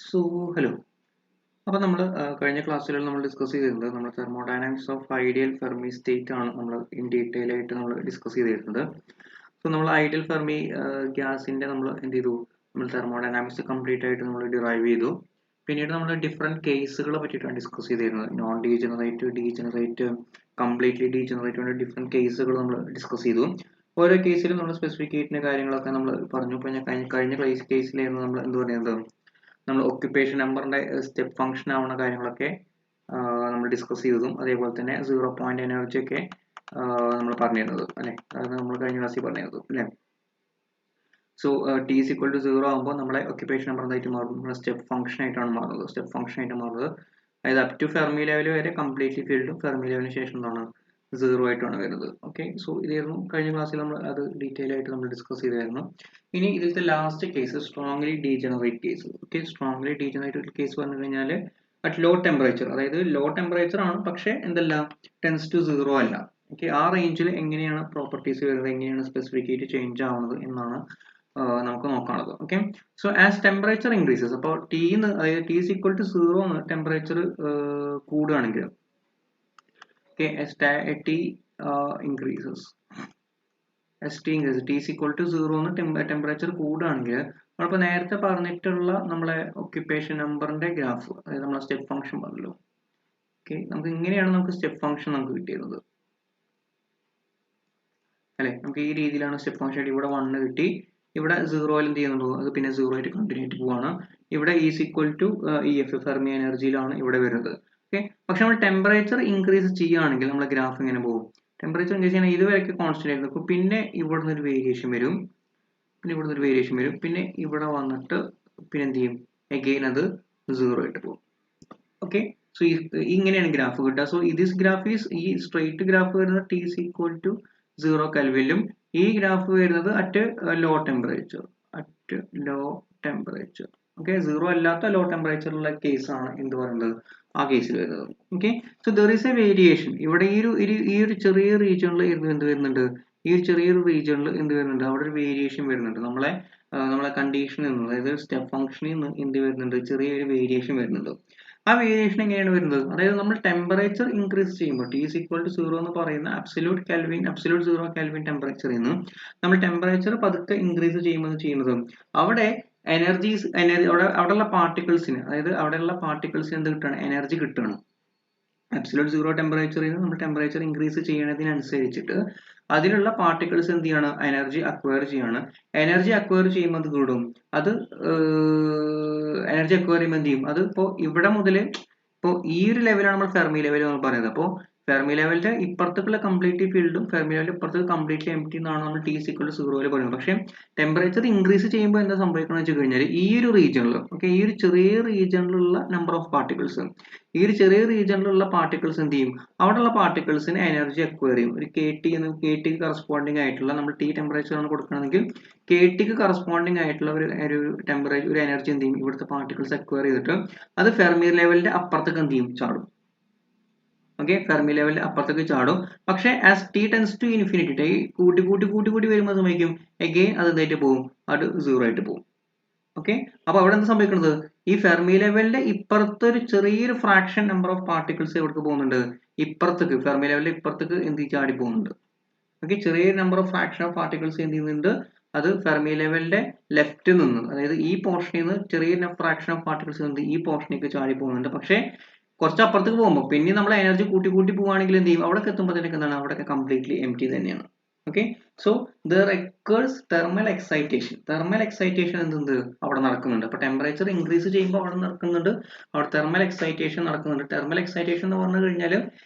So, hello. അപ്പോൾ നമ്മൾ കഴിഞ്ഞ ക്ലാസ്സിൽ നമ്മൾ ഡിസ്കസ് ചെയ്തിരുന്നത് നമ്മൾ thermodynamics of ideal Fermi state ആണ് നമ്മൾ ഇൻ ഡീറ്റെയിൽ ആയിട്ട് നമ്മൾ ഡിസ്കസ് ചെയ്തിരുന്നത്. സോ നമ്മൾ ഐഡിയൽ ഫെർമി ഗ്യാസിന്റെ നമ്മൾ എന്ത് ചെയ്തു, നമ്മൾ തെർമോഡൈനാമിക്സ് കംപ്ലീറ്റ് ആയിട്ട് നമ്മൾ ഡിറൈവ് ചെയ്തു. പിന്നീട് നമ്മൾ ഡിഫറെൻറ്റ് കേസുകളെ പറ്റിയിട്ടാണ് ഡിസ്കസ് ചെയ്തിരുന്നത്. Non degenerate, degenerate, completely degenerate വേണ്ട ഡിഫറെൻറ്റ് കേസുകൾ നമ്മൾ ഡിസ്കസ് ചെയ്തു. ഓരോ കേസിലും നമ്മൾ സ്പെസിഫിക്കേറ്റിൻ്റെ കാര്യങ്ങളൊക്കെ നമ്മൾ പറഞ്ഞു. ഇപ്പോൾ ഞാൻ കഴിഞ്ഞ കേസിലായിരുന്നു നമ്മൾ എന്ത് പറയുന്നത്, നമ്മൾ ഒക്യുപ്പേഷൻ നമ്പറിന്റെ സ്റ്റെപ്പ് ഫംഗ്ഷൻ ആവുന്ന കാര്യങ്ങളൊക്കെ നമ്മൾ ഡിസ്കസ് ചെയ്തതും അതേപോലെ തന്നെ 0 പോയിന്റ് എനർജി ഒക്കെ നമ്മൾ പറഞ്ഞിരുന്നത് അല്ലേ, അത് നമ്മൾ കഴിഞ്ഞ ക്ലാസ്സിൽ പറഞ്ഞിരുന്നത് അല്ലേ. So T is equal to 0 ആകുമ്പോൾ നമ്മുടെ ഒക്യുപ്പേഷൻ നമ്പർ എന്തായിട്ട് മാറും, നമ്മുടെ സ്റ്റെപ്പ് ഫംഗ്ഷൻ ആയിട്ടാണ് മാറുന്നത്. സ്റ്റെപ്പ് ഫംഗ്ഷൻ ആയിട്ട് മാറുന്നത് അതായത് അപ് ടു ഫെർമി ലെവൽ വരെ കംപ്ലീറ്റ്ലി ഫീൽഡും ഫെർമി ലെവലിന് ശേഷം എന്താണ് 0 ആയിട്ടാണ് വരുന്നത്. ഓക്കെ, സോ ഇതായിരുന്നു കഴിഞ്ഞ ക്ലാസ്സിൽ നമ്മൾ അത് ഡീറ്റെയിൽ ആയിട്ട് നമ്മൾ ഡിസ്കസ് ചെയ്തായിരുന്നു. ഇനി ഇതിലത്തെ last case strongly degenerate case. Okay, strongly degenerate case പറഞ്ഞു കഴിഞ്ഞാൽ അറ്റ് ലോ ടെമ്പറേച്ചർ, അതായത് ലോ ടെമ്പറേച്ചർ ആണ് പക്ഷേ എന്തല്ല ടെൻസ് ടു 0 അല്ല. ഓക്കെ, ആ റേഞ്ചിൽ എങ്ങനെയാണ് പ്രോപ്പർട്ടീസ് വരുന്നത്, എങ്ങനെയാണ് സ്പെസിഫിക്കേറ്റ് ചേഞ്ച് ആവുന്നത് എന്നാണ് നമുക്ക് നോക്കാനുള്ളത്. Okay, so as temperature increases, അപ്പോൾ അതായത് T is equal to 0 temperature കൂടുകയാണെങ്കിൽ, okay, T increases, T is equal to 0 temperature കൂടുകയാണെങ്കിൽ നമ്മളിപ്പോൾ നേരത്തെ പറഞ്ഞിട്ടുള്ള നമ്മളെ ഒക്യുപ്പേഷൻ നമ്പറിന്റെ ഗ്രാഫ്, അതായത് നമ്മളെ സ്റ്റെപ്പ് ഫംഗ്ഷൻ പറഞ്ഞല്ലോ. ഓക്കെ, നമുക്ക് ഇങ്ങനെയാണ് നമുക്ക് സ്റ്റെപ്പ് ഫംഗ്ഷൻ നമുക്ക് കിട്ടിയിരുന്നത് അല്ലെ. നമുക്ക് ഈ രീതിയിലാണ് സ്റ്റെപ്പ് ഫംഗ്ഷൻ. ഇവിടെ 1 കിട്ടി, ഇവിടെ 0 എന്ത് ചെയ്യുന്നുണ്ടോ അത് പിന്നെ 0 ആയിട്ട് കണ്ടിന്യൂ ആയിട്ട് പോവാണ്. ഇവിടെ is equal to E F Fermi എനർജിയിലാണ് ഇവിടെ വരുന്നത്. ഓക്കെ, പക്ഷെ നമ്മൾ ടെമ്പറേച്ചർ ഇൻക്രീസ് ചെയ്യുകയാണെങ്കിൽ നമ്മുടെ ഗ്രാഫ് ഇങ്ങനെ പോകും. ടെമ്പറേച്ചർ ഇൻക്രീസ് ചെയ്യണം ഇതുവരെയൊക്കെ കോൺസ്റ്റന്റ് ആയിരുന്നു. അപ്പോൾ പിന്നെ ഇവിടുന്ന് ഒരു വേരിയേഷൻ വരും, പിന്നെ ഇവിടുന്ന് ഒരു വേരിയേഷൻ വരും, പിന്നെ ഇവിടെ വന്നിട്ട് പിന്നെ എന്ത് ചെയ്യും, അഗെയിൻ അത് 0 ആയിട്ട് പോകും. ഓക്കെ, സോ ഇങ്ങനെയാണ് ഗ്രാഫ് കിട്ടുക. സോ ദിസ് ഗ്രാഫ് ഈസ്, ഈ സ്ട്രെയിറ്റ് ഗ്രാഫ് വരുന്നത് ടി ഈസ് ഈക്വൽ ടു 0 കെൽവിനിലും ഈ ഗ്രാഫ് വരുന്നത് at low temperature, at low temperature. Okay, 0 അല്ലാത്ത ലോ ടെമ്പറേച്ചറുള്ള കേസാണ് എന്ത് പറയുന്നത്, ആ കേസിൽ വരുന്നത്. Okay, so there is A variation. ഇവിടെ ഈ ഒരു ചെറിയ റീജിയണിൽ എന്ത് വരുന്നുണ്ട്, ഈ ഒരു ചെറിയൊരു റീജിയണിൽ എന്ത് വരുന്നുണ്ട്, അവിടെ ഒരു വേരിയേഷൻ വരുന്നുണ്ട്. നമ്മളെ കണ്ടീഷനിൽ നിന്ന്, അതായത് സ്റ്റെപ്പ് ഫംഗ്ഷനിൽ നിന്ന് എന്ത് വരുന്നുണ്ട്, ചെറിയൊരു വേരിയേഷൻ വരുന്നുണ്ട്. ആ വേരിയേഷൻ എങ്ങനെയാണ് വരുന്നത്, അതായത് നമ്മൾ ടെമ്പറേച്ചർ ഇൻക്രീസ് ചെയ്യുമ്പോൾ ടി ഈസ് ഈക്വൽ ടു 0 എന്ന് പറയുന്ന അബ്സല്യൂട്ട് 0 കെൽവിൻ ടെമ്പറേച്ചറിൽ നിന്ന് നമ്മൾ ടെമ്പറേച്ചർ പതുക്കെ ഇൻക്രീസ് ചെയ്യുന്നത് അവിടെ അവിടെയുള്ള പാർട്ടിക്കിൾസിന്, അതായത് അവിടെയുള്ള പാർട്ടിക്കിൾസിന് എന്ത് കിട്ടുകയാണ്, എനർജി കിട്ടുകയാണ്. അബ്സല്യൂട്ട് 0 ടെമ്പറേച്ചറിൽ നിന്ന് നമ്മൾ ടെമ്പറേച്ചർ ഇൻക്രീസ് ചെയ്യുന്നതിനനുസരിച്ചിട്ട് അതിലുള്ള പാർട്ടിക്കിൾസ് എന്ത് ചെയ്യാണ്, എനർജി അക്വയർ ചെയ്യാണ്. എനർജി അക്വയർ ചെയ്യുമ്പോൾ അത് കൂടും. അത് എനർജി അക്വയർ ചെയ്യുമ്പോൾ എന്ത് ചെയ്യും, അത് ഇപ്പോൾ ഇവിടെ മുതൽ ഇപ്പോൾ ഈ ഒരു ലെവലാണ് നമ്മൾ ഫെർമി ലെവൽ എന്ന് പറയുന്നത്. അപ്പോൾ ഫെർമി ലെവലിന്റെ ഇപ്പുറത്തേക്കുള്ള കംപ്ലീറ്റ്ലി ഫീൽഡും ഫെർമി ലെവലിന്റെ ഇപ്പുറത്തേക്ക് കംപ്ലീറ്റ്ലി എംപ്റ്റി എന്നാണ് നമ്മൾ ടി ഈസ് ഈക്വൽ ടു 0 പറയുന്നത്. പക്ഷേ ടെമ്പറേച്ചർ ഇൻക്രീസ് ചെയ്യുമ്പോൾ എന്താ സംഭവിക്കുന്നത് വെച്ച് കഴിഞ്ഞാൽ ഈ ഒരു റീജിയണിൽ, ഓക്കെ, ഈ ഒരു ചെറിയ റീജിയണിലുള്ള നമ്പർ ഓഫ് പാർട്ടിക്കിൾസ്, ഈ ഒരു ചെറിയ റീജിയണിലുള്ള പാർട്ടിക്കിൾസ് എന്ത് ചെയ്യും, അവിടെയുള്ള പാർട്ടിക്കിൾസിന് എനർജി അക്വയർ ചെയ്യും. ഒരു കെ ടിക്ക് കറസ്പോണ്ടിങ് ആയിട്ടുള്ള, നമ്മൾ ടി ടെമ്പറേച്ചർ ആണ് കൊടുക്കുകയാണെങ്കിൽ കെ ടിക്ക് കറസ്പോണ്ടിങ് ആയിട്ടുള്ള ഒരു ടെമ്പറേച്ചർ, ഒരു എനർജി എന്ത് ചെയ്യും, ഇവിടുത്തെ പാർട്ടിക്കിൾസ് അക്വയർ ചെയ്തിട്ട് അത് ഫെർമി ലെവലിന്റെ അപ്പുറത്തേക്ക് എന്ത് ചെയ്യും, ചാടും. ഓക്കെ, ഫെർമി ലെവലിന്റെ അപ്പുറത്തേക്ക് ചാടും. പക്ഷേ as T tends to infinity, കൂട്ടി വരുമ്പോൾ സംഭവിക്കും അഗെയിൻ അത് എന്തായിട്ട് പോകും, അത് 0 ആയിട്ട് പോകും. ഓക്കെ, അപ്പൊ അവിടെ എന്താ സംഭവിക്കുന്നത്, ഈ ഫെർമി ലെവലിന്റെ ഇപ്പുറത്തൊരു ചെറിയൊരു ഫ്രാക്ഷൻ നമ്പർ ഓഫ് പാർട്ടിക്കിൾസ് എവിടേക്ക് പോകുന്നുണ്ട്, ഇപ്പുറത്തേക്ക്, ഫെർമി ലെവലിന്റെ ഇപ്പുറത്തേക്ക് എന്ത് ചാടി പോകുന്നുണ്ട്. ഓക്കെ, ചെറിയൊരു number of fraction of particles എന്ത് ചെയ്യുന്നുണ്ട്, അത് ഫെർമി ലെവലിന്റെ ലെഫ്റ്റ് നിന്ന്, അതായത് ഈ പോർഷനിൽ നിന്ന് ചെറിയൊരു ഫ്രാക്ഷൻ ഓഫ് പാർട്ടിക്കിൾസ് എന്ത് ഈ പോർഷനിലേക്ക് ചാടി പോകുന്നുണ്ട്. പക്ഷേ കുറച്ച് അപ്പുറത്തേക്ക് പോകുമ്പോൾ പിന്നെ നമ്മൾ എനർജി കൂട്ടി പോവുകയാണെങ്കിൽ എന്ത് ചെയ്യും, അവിടെ എത്തുമ്പോഴത്തേക്ക് എന്താണ്, അവിടെ കംപ്ലീറ്റ്ലി എംപ്റ്റി തന്നെയാണ്. Okay, so there occurs thermal excitation. Thermal excitation എന്ത് അവിടെ നടക്കുന്നുണ്ട്. അപ്പൊ ടെമ്പറേച്ചർ ഇൻക്രീസ് ചെയ്യുമ്പോൾ അവിടെ നടക്കുന്നുണ്ട്, അവിടെ തെർമൽ എക്സൈറ്റേഷൻ നടക്കുന്നുണ്ട്. തെർമൽ എക്സൈറ്റേഷൻ എന്ന് പറഞ്ഞു കഴിഞ്ഞാൽ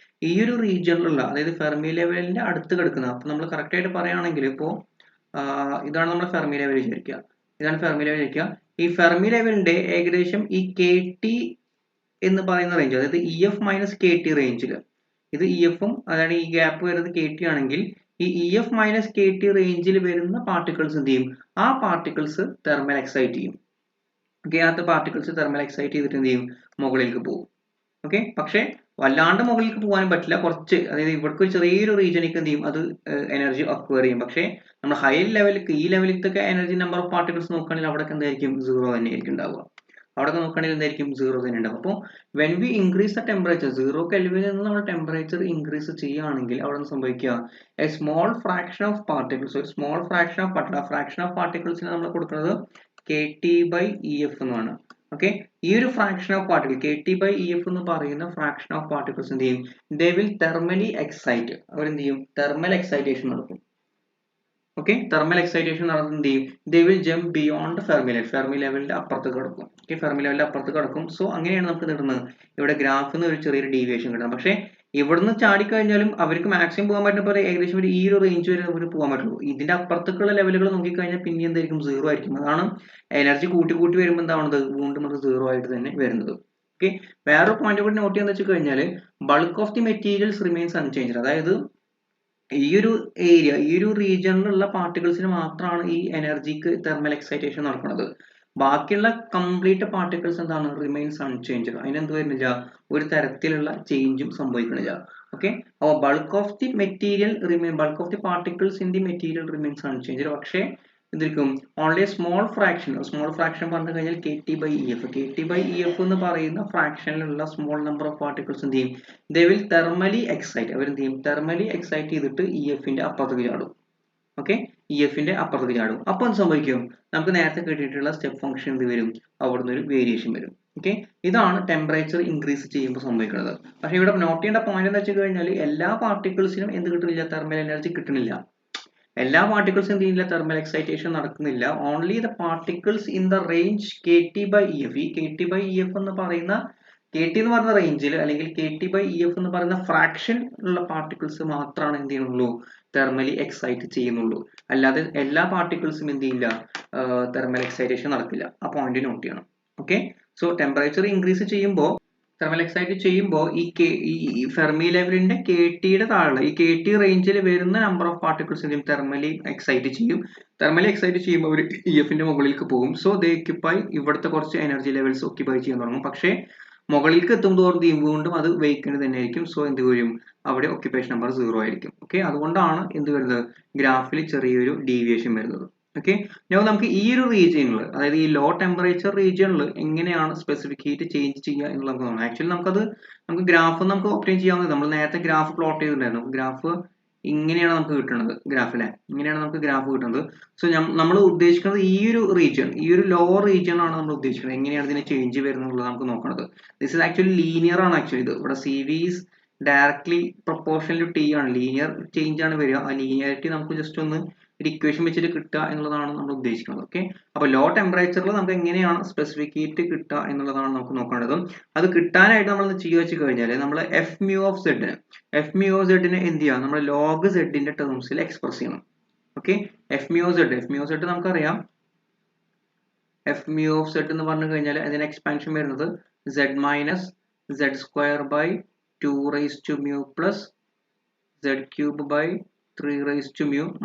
ഈ ഒരു റീജിയണിലുള്ള, അതായത് ഫെർമി ലെവലിന്റെ അടുത്ത് കിടക്കുന്നത്. അപ്പൊ നമ്മൾ കറക്റ്റ് ആയിട്ട് പറയുകയാണെങ്കിൽ ഇപ്പോൾ ഇതാണ് നമ്മുടെ ഫെർമി ലെവൽ വിചാരിക്കുക, ഇതാണ് ഫെർമി ലെവൽ വിചാരിക്കുക. ഈ ഫെർമി ലെവലിന്റെ ഏകദേശം ഈ കെ ടി എന്ന് പറയുന്ന റേഞ്ച്, അതായത് E F minus K T റേഞ്ചിൽ, ഇത് ഇ എഫും അതാണ് ഈ ഗ്യാപ്പ് വരുന്നത് കെ ടി ആണെങ്കിൽ ഈ E F minus K T റേഞ്ചിൽ വരുന്ന പാർട്ടിക്കിൾസ് എന്ത് ചെയ്യും, ആ പാർട്ടിക്കിൾസ് തെർമൽ എക്സൈറ്റ് ചെയ്യും. ഓക്കെ, ആ പാർട്ടിക്കിൾസ് തെർമൽ എക്സൈറ്റ് ചെയ്തിട്ട് എന്ത് ചെയ്യും, മുകളിലേക്ക് പോകും. ഓക്കെ, പക്ഷേ വല്ലാണ്ട് മുകളിലേക്ക് പോകാനും പറ്റില്ല, കുറച്ച്, അതായത് ഇവിടേക്ക് ഒരു ചെറിയൊരു റീജിയനിലേക്ക് എന്ത് ചെയ്യും, അത് എനർജി അക്വയർ ചെയ്യും. പക്ഷേ നമ്മൾ ഹൈ ലെവലിലേക്ക്, ഈ ലെവലിലത്തൊക്കെ എനർജി നമ്പർ ഓഫ് പാർട്ടിക്കിൾസ് നോക്കുകയാണെങ്കിൽ അവിടെ എന്തായിരിക്കും, 0 തന്നെയായിരിക്കും ഉണ്ടാവുക. അവിടെ നോക്കുകയാണെങ്കിൽ എന്തായിരിക്കും 0 തന്നെ ഉണ്ടാവും. അപ്പോൾ when we increase the temperature 0 കെൽവിനിൽ നിന്ന് നമ്മൾ ടെമ്പറേച്ചർ ഇൻക്രീസ് ചെയ്യുകയാണെങ്കിൽ അവിടെ നിന്ന് സംഭവിക്കുക a small fraction of particles, ഒരു small fraction of particle, fraction of പാർട്ടിക്കിൾസിന് നമ്മൾ കൊടുക്കുന്നത് KT/EF എന്നാണ്. ഓക്കെ, ഈ ഒരു ഫ്രാക്ഷൻ ഓഫ് പാർട്ടിക്കിൾ KT/EF എന്ന് പറയുന്ന ഫ്രാക്ഷൻ ഓഫ് പാർട്ടിക്കിൾസ് എന്ത് ചെയ്യും, ദേ വിൽ തെർമലി എക്സൈറ്റ്, അവരെന്ത് ചെയ്യും, തെർമൽ എക്സൈറ്റേഷൻ നടക്കും. ഓക്കെ, തെർമൽ എക്സൈറ്റേഷൻ നടന്നത് എന്ത് ചെയ്യും, they will jump beyond Fermi level, Fermi ലെവലിന്റെ അപ്പുറത്ത് കിടക്കും. ഓക്കെ, ഫെർമി ലെവലിന്റെ അപ്പുറത്ത് കിടക്കും. സോ അങ്ങനെയാണ് നമുക്ക് കിട്ടുന്നത് ഇവിടെ ഗ്രാഫിൽ നിന്ന് ഒരു ചെറിയൊരു ഡീവിയേഷൻ കിട്ടുന്നത്. പക്ഷേ ഇവിടുന്ന് ചാടിക്കഴിഞ്ഞാലും അവർക്ക് മാക്സിമം പോകാൻ പറ്റുന്ന ഏകദേശം ഒരു ഈ ഒരു റേഞ്ച് വരെ അവർക്ക് പോകാൻ പറ്റുള്ളൂ. ഇതിന്റെ അപ്പുറത്തേക്കുള്ള ലെവലുകൾ നോക്കിക്കഴിഞ്ഞാൽ പിന്നെ എന്തായിരിക്കും, 0 ആയിരിക്കും. അതാണ് എനർജി കൂട്ടി കൂട്ടി വരുമ്പോൾ എന്താവുന്നത്, വീണ്ടും അത് 0 ആയിട്ട് തന്നെ വരുന്നത്. ഓക്കെ, വേറൊരു പോയിന്റ് കൂടി നോട്ട് ചെയ്യാന്ന് വെച്ച് കഴിഞ്ഞാൽ bulk of the materials remains unchanged. അതായത് ഈ ഒരു ഏരിയ, ഈ ഒരു റീജിയണിലുള്ള പാർട്ടിക്കിൾസിന് മാത്രമാണ് ഈ എനർജിക്ക് തെർമൽ എക്സൈറ്റേഷൻ നടക്കുന്നത്. ബാക്കിയുള്ള കംപ്ലീറ്റ് പാർട്ടിക്കിൾസ് എന്താണ്, റിമെയിൻസ് അൺചേഞ്ച്. അതിനെന്ത് വരുന്നില്ല, ഒരു തരത്തിലുള്ള ചേഞ്ചും സംഭവിക്കണില്ല. ഓക്കെ, അപ്പോൾ bulk of the material bulk of the particles in the material remains unchanged. പക്ഷേ എന്തായിരിക്കും, ഓൺലി സ്മോൾ ഫ്രാക്ഷൻ പറഞ്ഞു കഴിഞ്ഞാൽ KT/EF എന്ന് പറയുന്ന ഫ്രാക്ഷനിലുള്ള സ്മോൾ നമ്പർ ഓഫ് പാർട്ടിക്കിൾസ് എന്ത് ചെയ്യും, ദേ വിൽ തെർമലി എക്സൈറ്റ്, അവരെന്ത് ചെയ്യും, തെർമലി എക്സൈറ്റ് ചെയ്തിട്ട് EFന്റെ അപ്പുറത്തേക്ക് ചാടും. ഓക്കെ, EFന്റെ അപ്പുറത്തേക്ക് ചാടും. അപ്പോൾ എന്ത് സംഭവിക്കും, നമുക്ക് നേരത്തെ കിട്ടിയിട്ടുള്ള സ്റ്റെപ്പ് ഫംഗ്ഷൻ എന്ത് വരും, അവിടുന്ന് ഒരു വേരിയേഷൻ വരും. ഓക്കെ, ഇതാണ് ടെമ്പറേച്ചർ ഇൻക്രീസ് ചെയ്യുമ്പോൾ സംഭവിക്കുന്നത്. പക്ഷേ ഇവിടെ നോട്ട് ചെയ്യേണ്ട പോയിന്റ് എന്ന് വെച്ച് കഴിഞ്ഞാൽ എല്ലാ പാർട്ടിക്കിൾസിനും എന്ത് കിട്ടുന്നില്ല, തെർമൽ എനർജി കിട്ടുന്നില്ല. എല്ലാ പാർട്ടിക്കിൾസും എന്ത് ചെയ്യുന്നില്ല, തെർമൽ എക്സൈറ്റേഷൻ നടക്കുന്നില്ല. Only the particles in the range KT/EF. ഈ KT/EF എന്ന് പറയുന്ന KT എന്ന് പറയുന്ന റേഞ്ചിൽ അല്ലെങ്കിൽ KT/EF എന്ന് പറയുന്ന ഫ്രാക്ഷൻ ഉള്ള പാർട്ടിക്കിൾസ് മാത്രമാണ് എന്ത് ചെയ്യുന്നുള്ളൂ, തെർമലി എക്സൈറ്റ് ചെയ്യുന്നുള്ളൂ. അല്ലാതെ എല്ലാ പാർട്ടിക്കിൾസും എന്ത് ചെയ്യില്ല, തെർമൽ എക്സൈറ്റേഷൻ നടക്കില്ല. ആ പോയിന്റ് നോട്ട് ചെയ്യണം. ഓക്കെ, സോ ടെമ്പറേച്ചർ ഇൻക്രീസ് ചെയ്യുമ്പോൾ, തെർമൽ എക്സൈറ്റ് ചെയ്യുമ്പോൾ ഈ ഫെർമി ലെവലിന്റെ KTയുടെ താഴെ ഈ KT റേഞ്ചിൽ വരുന്ന number of particles thermally excite ചെയ്യും. തെർമലി എക്സൈറ്റ് ചെയ്യുമ്പോൾ അവർ EFന്റെ മുകളിലേക്ക് പോകും. സോ ദേ ഒക്യുപ്പൈ, ഇവിടുത്തെ കുറച്ച് എനർജി ലെവൽസ് ഒക്യുപ്പൈ ചെയ്യാൻ തുടങ്ങും. പക്ഷേ മുകളിലേക്ക് എത്തുമ്പോൾ വീണ്ടും അത് വേക്കന്റ് തന്നെ ആയിരിക്കും. സോ എന്ത് വരും, അവിടെ ഒക്യുപ്പേഷൻ നമ്പർ 0 ആയിരിക്കും. ഓക്കെ, അതുകൊണ്ടാണ് എന്ത് വരുന്നത്, ഗ്രാഫിൽ ചെറിയൊരു ഡീവിയേഷൻ വരുന്നത്. ഓക്കെ, നമുക്ക് ഈ ഒരു റീജിയനിൽ, അതായത് ഈ ലോ ടെമ്പറേച്ചർ റീജിയനിൽ എങ്ങനെയാണ് സ്പെസിഫിക് ഹീറ്റ് ചേഞ്ച് ചെയ്യുക എന്നുള്ളത് നമുക്ക് നോക്കാം. ആക്ച്വലി നമുക്ക് ഗ്രാഫ് നമുക്ക് ഒബ്റ്റെയിൻ ചെയ്യാവുന്നത്, നമ്മൾ നേരത്തെ ഗ്രാഫ് പ്ലോട്ട് ചെയ്തിട്ടുണ്ടായിരുന്നു. ഗ്രാഫ് ഇങ്ങനെയാണ് നമുക്ക് കിട്ടുന്നത്, ഗ്രാഫിലെ ഇങ്ങനെയാണ് നമുക്ക് ഗ്രാഫ് കിട്ടുന്നത്. സോ നമ്മൾ ഉദ്ദേശിക്കുന്നത് ഈ ഒരു റീജിയൻ, ഈ ഒരു ലോ റീജിയൻ ആണ് നമ്മൾ ഉദ്ദേശിക്കുന്നത്. എങ്ങനെയാണ് ഇതിനെ ചേഞ്ച് വരുന്നത് നമുക്ക് നോക്കുന്നത്. ദിസ് ഇസ് ആക്ച്വലി ലീനിയർ ആണ്. ആക്ച്വലി ഇത് ഇവിടെ CV is directly proportional to T ആണ്, ലീനിയർ ചേഞ്ച് ആണ് വരിക. ആ ലീനിയാരിറ്റി നമുക്ക് ജസ്റ്റ് ഒന്ന് ഒരു ഇക്വേഷൻ വെച്ചിട്ട് കിട്ടുക എന്നുള്ളതാണ് നമ്മൾ ഉദ്ദേശിക്കുന്നത്. ഓക്കെ, അപ്പോൾ ലോ ടെമ്പറേച്ചറിൽ നമുക്ക് എങ്ങനെയാണ് സ്പെസിഫിക് ഹീറ്റ് കിട്ടുക എന്നുള്ളതാണ് നമുക്ക് നോക്കേണ്ടത്. അത് കിട്ടാനായിട്ട് നമ്മൾ ചെയ്യുക വെച്ച് കഴിഞ്ഞാൽ നമ്മൾ Fμ ഓഫ് സെഡിനെ എന്ത് ചെയ്യുക, നമ്മൾ ലോഗ് സെഡിന്റെ ടേംസിൽ എക്സ്പ്രസ് ചെയ്യണം. ഓക്കെ, Fμ ഓഫ് സെഡ് നമുക്കറിയാം. Fμ ഓഫ് സെഡ് എന്ന് പറഞ്ഞു കഴിഞ്ഞാൽ അതിന്റെ എക്സ്പാൻഷൻ വരുന്നത് z-z²/2 plus z³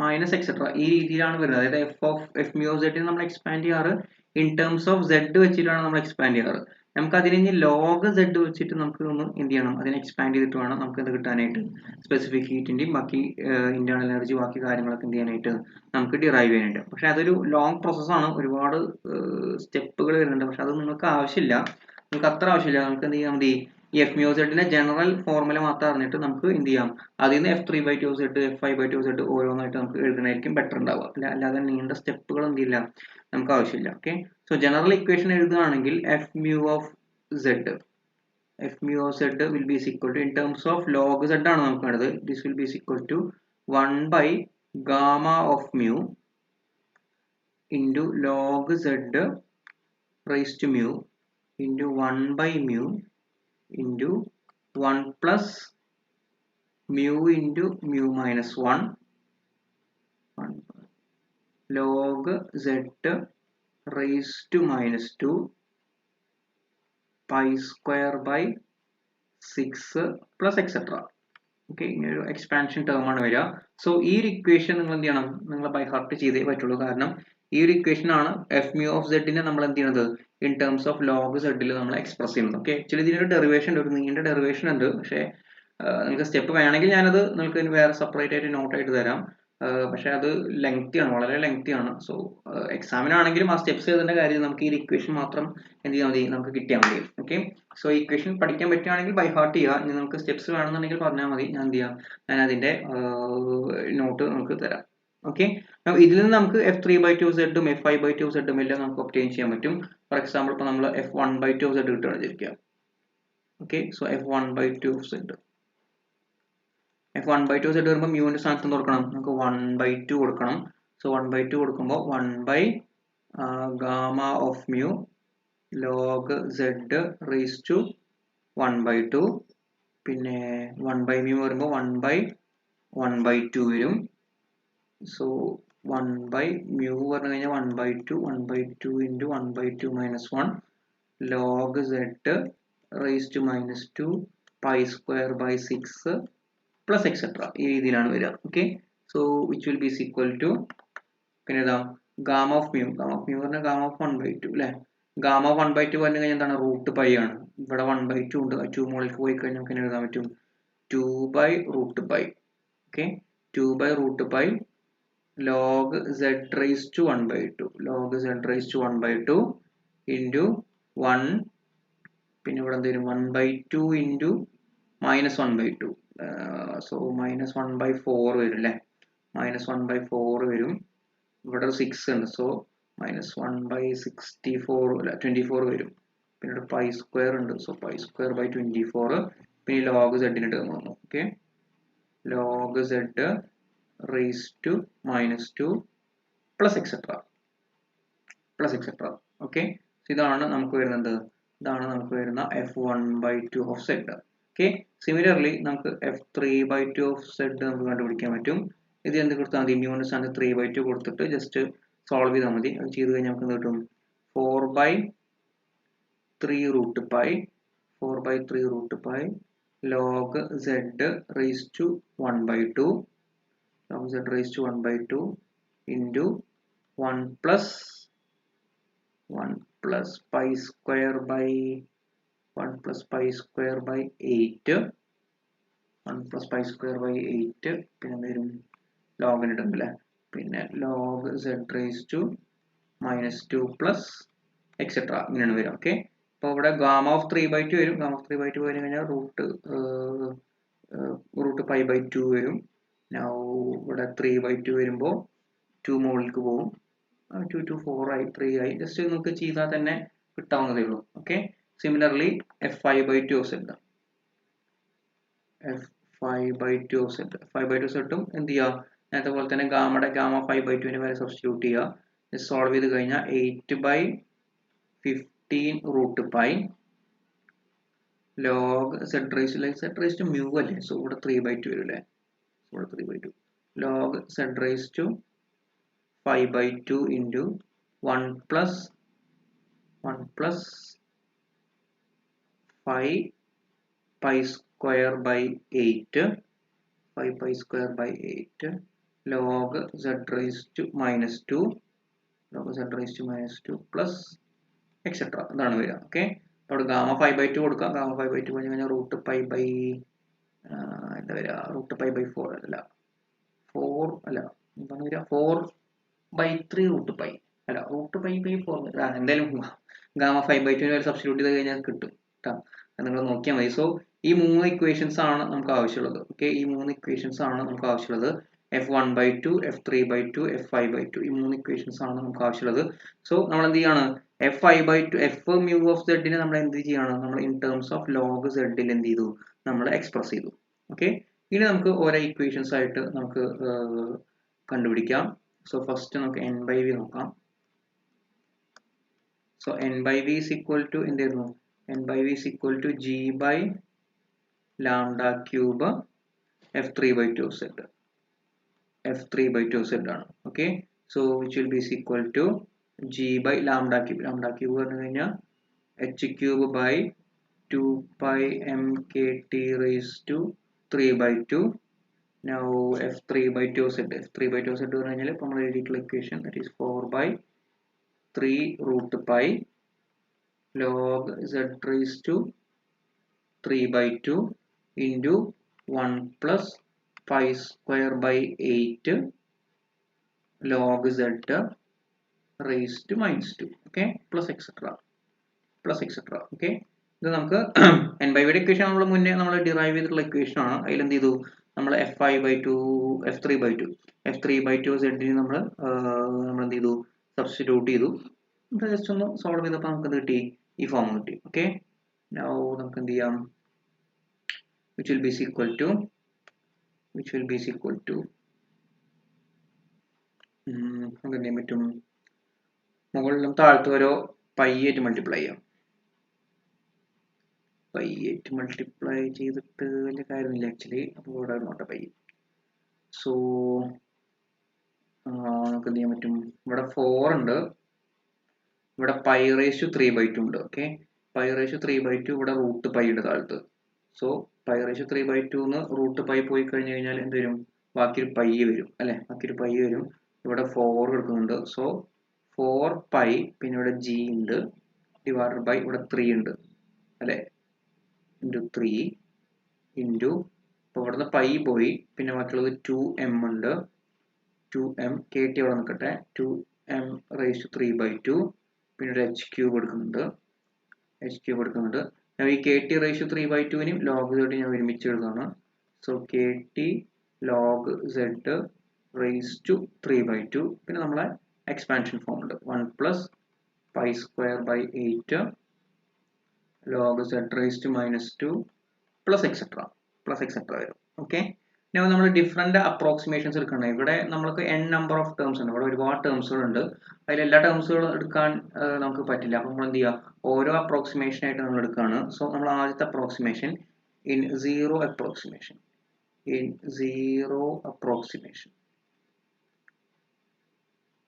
minus etcetera, ഈ രീതിയിലാണ് വരുന്നത്. അതായത് Fμ ഓഫ് സെഡിനെ നമ്മൾ എക്സ്പാൻഡ് ചെയ്യാറ് ഇൻ ടേംസ് ഓഫ് Z വെച്ചിട്ടാണ് നമ്മൾ എക്സ്പാൻഡ് ചെയ്യാറ്. നമുക്ക് അതിനെ ലോഗ് Z വെച്ചിട്ട് നമുക്ക് ഒന്ന് എന്ത് ചെയ്യണം, അതിനെ എക്സ്പാൻഡ് ചെയ്തിട്ട് വേണം നമുക്ക് ഇത് കിട്ടാനായിട്ട്, സ്പെസിഫിക് ഹീറ്റിന്റെയും ബാക്കി ഇന്റേണൽ എനർജി ബാക്കി കാര്യങ്ങളൊക്കെ എന്ത് ചെയ്യാനായിട്ട് നമുക്ക് ഡിറൈവ് ചെയ്യാനായിട്ട്. പക്ഷെ അതൊരു ലോങ് പ്രോസസ്സാണ്, ഒരുപാട് സ്റ്റെപ്പുകൾ വരുന്നുണ്ട്. പക്ഷെ അത് നിങ്ങൾക്ക് ആവശ്യമില്ല, നമുക്ക് അത്ര ആവശ്യമില്ല. നമുക്ക് എന്ത് ചെയ്യാം, മതി ഈ FμZ ജനറൽ ഫോർമുല മാത്രം അറിഞ്ഞിട്ട് നമുക്ക് എന്ത് ചെയ്യാം, അതിൽ നിന്ന് F3/2Z F5/2Z ഓരോന്നായിട്ട് നമുക്ക് എഴുതണമായിരിക്കും ബെറ്റർ ഉണ്ടാവുക. അല്ലാതെ നീണ്ട സ്റ്റെപ്പുകൾ എന്ത് ചെയ്യില്ല, നമുക്ക് ആവശ്യമില്ല. ഓക്കെ, സോ ജനറൽ ഇക്വേഷൻ എഴുതുകയാണെങ്കിൽ Fμ of Z will be equal to, in terms of log Z ആണ് നമുക്ക് വേണ്ടത്, this will be equal to 1/gamma of mu into log Z raised to mu into 1/mu into 1 plus mu into mu minus 1 log Z raised to minus 2 pi square by 6 plus etc. Okay, ഇങ്ങനെ ഒരു expansion term ആണ് വരിക. So ഈ ഒരു equation നിങ്ങൾ എന്ത് ചെയ്യണം, നിങ്ങൾ ബൈ ഹാർട്ട് ചെയ്തേ പറ്റുള്ളൂ. കാരണം ഈ ഒരു ഇക്വേഷൻ ആണ് Fμ ഓഫ് സെഡിനെ നമ്മൾ എന്ത് ചെയ്യുന്നത്, ഇൻ ടേംസ് ഓഫ് ലോഗ് സെഡിൽ നമ്മൾ എക്സ്പ്രസ് ചെയ്യുന്നത്. ഓക്കെ, ആക്ച്വലി ഇതിനൊരു ഡെറിവേഷൻ ഉണ്ട്, ഒരു നീണ്ട ഡെറിവേഷൻ ഉണ്ട്. പക്ഷേ നിങ്ങൾക്ക് സ്റ്റെപ്പ് വേണമെങ്കിൽ ഞാനത് നിങ്ങൾക്ക് വേറെ സെപ്പറേറ്റ് ആയിട്ട് നോട്ട് ആയിട്ട് തരാം. പക്ഷെ അത് ലെങ്തി ആണ്, വളരെ ലെങ്തി ആണ്. സോ എക്സാമിനാണെങ്കിലും ആ സ്റ്റെപ്സ് എഴുതേണ്ട കാര്യം നമുക്ക് ഈ ഇക്വേഷൻ മാത്രം എന്ത് ചെയ്താൽ മതി, നമുക്ക് കിട്ടിയാൽ മതി. ഓക്കെ, സോ ഇക്വേഷൻ പഠിക്കാൻ പറ്റുകയാണെങ്കിൽ ബൈ ഹാർട്ട് ചെയ്യുക. ഇനി നമുക്ക് സ്റ്റെപ്സ് വേണമെന്നുണ്ടെങ്കിൽ പറഞ്ഞാൽ മതി, ഞാൻ എന്ത് ചെയ്യാം, ഞാൻ അതിന്റെ നോട്ട് നമുക്ക് തരാം. ഓക്കെ, ഇതിൽ നിന്ന് നമുക്ക് f3/2z f5/2z എല്ലാം നമുക്ക് ഒബ്റ്റെയിൻ ചെയ്യാൻ പറ്റും. ഫോർ എക്സാമ്പിൾ ഇപ്പോൾ നമ്മൾ f1/2z കിട്ടുകയാണ് വിചാരിക്കുക. ഓക്കെ, സോ f1/2z f1/2z വരുമ്പോൾ മ്യൂവിന്റെ സ്ഥാനത്ത് കൊടുക്കണം, നമുക്ക് 1/2 കൊടുക്കണം. സോ 1/2 കൊടുക്കുമ്പോൾ 1 gamma of mu log z raise to 1/2, പിന്നെ 1/μ വരുമ്പോൾ 1/1/2 വരും. സോ 1/μ പറഞ്ഞു കഴിഞ്ഞാൽ 1/2 into 1/2 minus 1 log z raise to -2 pi square by 6 plus etcetera, ഈ രീതിയിലാണ് വരിക. Okay, so which will be equal to, പിന്നെ ഏതാ ഗാമ ഓഫ് മ്യൂ പറഞ്ഞാൽ ഗാമ ഓഫ് 1/2 അല്ലേ. ഗാമ ഓഫ് 1/2 പറഞ്ഞു കഴിഞ്ഞാൽ എന്താണ്, റൂട്ട് പൈ ആണ്. ഇവിടെ 1/2 ഉണ്ട്, 2 മുകളിലേക്ക് പോയി കഴിഞ്ഞാൽ നമുക്ക് എഴുതാൻ പറ്റും 2/√π. Okay, 2/√π log z raise to 1/2 log z raise to 1/2 into 1, പിന്നെ ഇവിടെ എന്ത് വരും 1/2 ഇൻറ്റു -1/2, സോ -1/4 വരും അല്ലേ, -1/4 വരും. ഇവിടെ 6 ഉണ്ട്, സോ -1/64 അല്ല 24 വരും. പിന്നെ ഇവിടെ പൈ സ്ക്വയർ ഉണ്ട്, സോ പൈ സ്ക്വയർ ബൈ 24, പിന്നെ log z ടേം വന്നു. Okay, log z raise to -2 plus etcetera. Okay, ഇതാണ് നമുക്ക് വരുന്നത്, ഇതാണ് നമുക്ക് വരുന്ന f1/2 of z. Okay, similarly നമുക്ക് f3/2 ഓഫ് z നമുക്ക് കണ്ടുപിടിക്കാൻ പറ്റും. ഇത് എന്ത് കൊടുത്താൽ മതി, മ്യൂവിന്റെ സ്ഥാനത്ത് 3/2 കൊടുത്തിട്ട് ജസ്റ്റ് സോൾവ് ചെയ്താൽ മതി. അത് ചെയ്ത് കഴിഞ്ഞാൽ നമുക്ക് കിട്ടും 4/3√π log z raise to 1/2 log z raise to 1/2 into 1 plus pi square by 8, 1 plus pi square by 8, പിന്നെ വരും ലോഗിന് ഇടും അല്ലേ, പിന്നെ log z raise to -2 plus etcetera, ഇങ്ങനെയാണ് വരും. ഓക്കെ, അപ്പോൾ ഇവിടെ ഗാമ ഓഫ് 3/2 വരും. ഗാമ ഓഫ് 3/2 വരും കഴിഞ്ഞാൽ √π/2 വരും. ഇവിടെ 3/2 വരുമ്പോൾ 2 മുകളിലേക്ക് പോകും, 2 to 4 ആയി 3 ആയി. ജസ്റ്റ് നമുക്ക് ചെയ്താൽ തന്നെ കിട്ടാവുന്നതേ ഉള്ളൂ. Okay, similarly f5/2 of z f5/2 എന്ത് ചെയ്യുക, നേരത്തെ പോലെ തന്നെ ഗാമ 5/2 വരെ സബ്സ്റ്റിറ്റ്യൂട്ട് ചെയ്യുക. സോൾവ് ചെയ്ത് കഴിഞ്ഞാൽ 8/15√π log z raise to mu അല്ലേ, സോ ഇവിടെ 3/2 വരും അല്ലേ, ഇവിടെ 3/2 log z raise to 5/2 into 1 plus 5 pi square by 8 log z raise to -2 plus etcetera, ഇതാണ് വരിക. ഓക്കെ, അവിടെ ഗാമ 5/2 കൊടുക്കാം. ഗാമ 5/2 കഴിഞ്ഞ് കഴിഞ്ഞാൽ എന്താ വരിക, √π/4 അല്ല 4 അല്ല എന്താണ് വരിക, 4/3√π അല്ല √π/4 എന്തായാലും ഗാമ 5/2 വരെ സബ്സ്റ്റിറ്റ്യൂട്ട് ചെയ്ത് കഴിഞ്ഞാൽ കിട്ടും കേട്ടോ, നിങ്ങൾ നോക്കിയാൽ മതി. സോ ഈ 3 ഇക്വേഷൻസ് ആണ് നമുക്ക് ആവശ്യമുള്ളത്. ഓക്കെ, ഈ 3 ഇക്വേഷൻസ് ആണ് നമുക്ക് ആവശ്യമുള്ളത്. f1/2 f3/2 f5/2 ഈ 3 ഇക്വേഷൻസ് ആണ് നമുക്ക് ആവശ്യമുള്ളത്. സോ നമ്മൾ എന്ത് ചെയ്യാണ്, f5/2 f mu of z നെ നമ്മൾ എന്ത് ചെയ്യാണ്, നമ്മൾ in terms of log z ൽ എന്ത് ചെയ്തു, നമ്മൾ എക്സ്പ്രസ് ചെയ്തു. ഓക്കെ, ഇനി നമുക്ക് ഓരോ ഇക്വേഷൻസ് ആയിട്ട് നമുക്ക് കണ്ടുപിടിക്കാം. സോ ഫസ്റ്റ് നമുക്ക് n/v നോക്കാം. So n/v is equal to എന്തായിരുന്നു, n/v is equal to g by lambda cube f3/2 of z. f3/2 of z ആണ്. Okay, so which will be is equal to g by lambda cube പറഞ്ഞു കഴിഞ്ഞാൽ h cube by 2 pi mkt raised to 3/2. Now f3/2 of z പറഞ്ഞു കഴിഞ്ഞാൽ ഇപ്പോൾ നമ്മൾ എഴുതിയിട്ടുള്ള equation, that is 4/3√π log z raised to 3/2 into 1 plus pi square by 8 log z raised to -2. Okay, plus etc. Okay, ഇത് നമുക്ക് n/v equation നമ്മൾ മുന്നേ നമ്മൾ ഡിറൈവ് ചെയ്തിട്ടുള്ള ഇക്വേഷൻ ആണ്. അതിൽ എന്ത് ചെയ്തു, നമ്മൾ f5/2 f3/2 f3/2 z ന് നമ്മൾ എന്ത് ചെയ്തു, സബ്സ്റ്റിറ്റ്യൂട്ട് ചെയ്തു. ജസ്റ്റ് ഒന്ന് സോൾവ് ചെയ്തപ്പോൾ നമുക്ക് എന്ത് കിട്ടി, ഈ ഫോം കിട്ടി. ഓക്കെ, നൗ നമുക്ക് എന്ത് ചെയ്യാം, which will be equal to നമുക്ക് എന്ത് ചെയ്യാൻ പറ്റും, മുകളിലും താഴത്തും ഓരോ പൈ ആയിട്ട് മൾട്ടിപ്ലൈ ചെയ്യാം. പൈ ആയിട്ട് മൾട്ടിപ്ലൈ ചെയ്തിട്ട് വലിയ കാര്യമില്ല ആക്ച്വലി. അപ്പോൾ ഇവിടെ നോട്ടെ പൈ. സോ നമുക്ക് എന്ത് ചെയ്യാൻ പറ്റും, ഇവിടെ 4 ഉണ്ട്, ഇവിടെ പൈ റേസ് ടു 3/2 ഉണ്ട്. ഓക്കെ, പൈ റേസ് ടു 3/2, ഇവിടെ റൂട്ട് പൈ ഉണ്ട് താഴത്ത്. So pi raise to 3/2 root pi പോയി കഴിഞ്ഞ് കഴിഞ്ഞാൽ എന്ത് വരും, ബാക്കിയൊരു പൈ വരും അല്ലെ, ബാക്കിയൊരു പൈ വരും. ഇവിടെ 4 എടുക്കുന്നുണ്ട്. സോ 4 പൈ, പിന്നെ ഇവിടെ ജി ഉണ്ട്, ഡിവൈഡഡ് ബൈ ഇവിടെ 3 ഉണ്ട് അല്ലെ, ഇൻറ്റു 3 ഇൻറ്റു, ഇപ്പോൾ ഇവിടുന്ന് പൈ പോയി, പിന്നെ ബാക്കിയുള്ളത് 2m ഉണ്ട്, 2m KT അവിടെ നിൽക്കട്ടെ, 2m റേസ് ടു 3/2, പിന്നെ ഒരു h ക്യൂബ് എടുക്കുന്നുണ്ട്. ഞാൻ ഈ KT റേസ് ടു 3/2നും log z ഞാൻ ഒരുമിച്ച് എഴുതാണ്. So KT log z raise to 3/2, പിന്നെ നമ്മളെ എക്സ്പാൻഷൻ ഫോം ഉണ്ട്, 1 plus pi square by 8 log z raise to -2 plus etcetera വരും. ഓക്കെ, നമ്മൾ ഡിഫറെന്റ് അപ്രോക്സിമേഷൻസ് എടുക്കണം. ഇവിടെ നമ്മൾക്ക് n നമ്പർ ഓഫ് ടേംസ് ഉണ്ട്, ഇവിടെ ഒരുപാട് ടേംസുകൾ ഉണ്ട്. അതിൽ എല്ലാ ടേംസുകളും എടുക്കാൻ നമുക്ക് പറ്റില്ല. അപ്പോൾ നമ്മൾ എന്ത് ചെയ്യുക, ഓരോ അപ്രോക്സിമേഷൻ ആയിട്ട് നമ്മൾ എടുക്കുകയാണ്. സോ നമ്മൾ ആദ്യത്തെ approximation in zero approximation.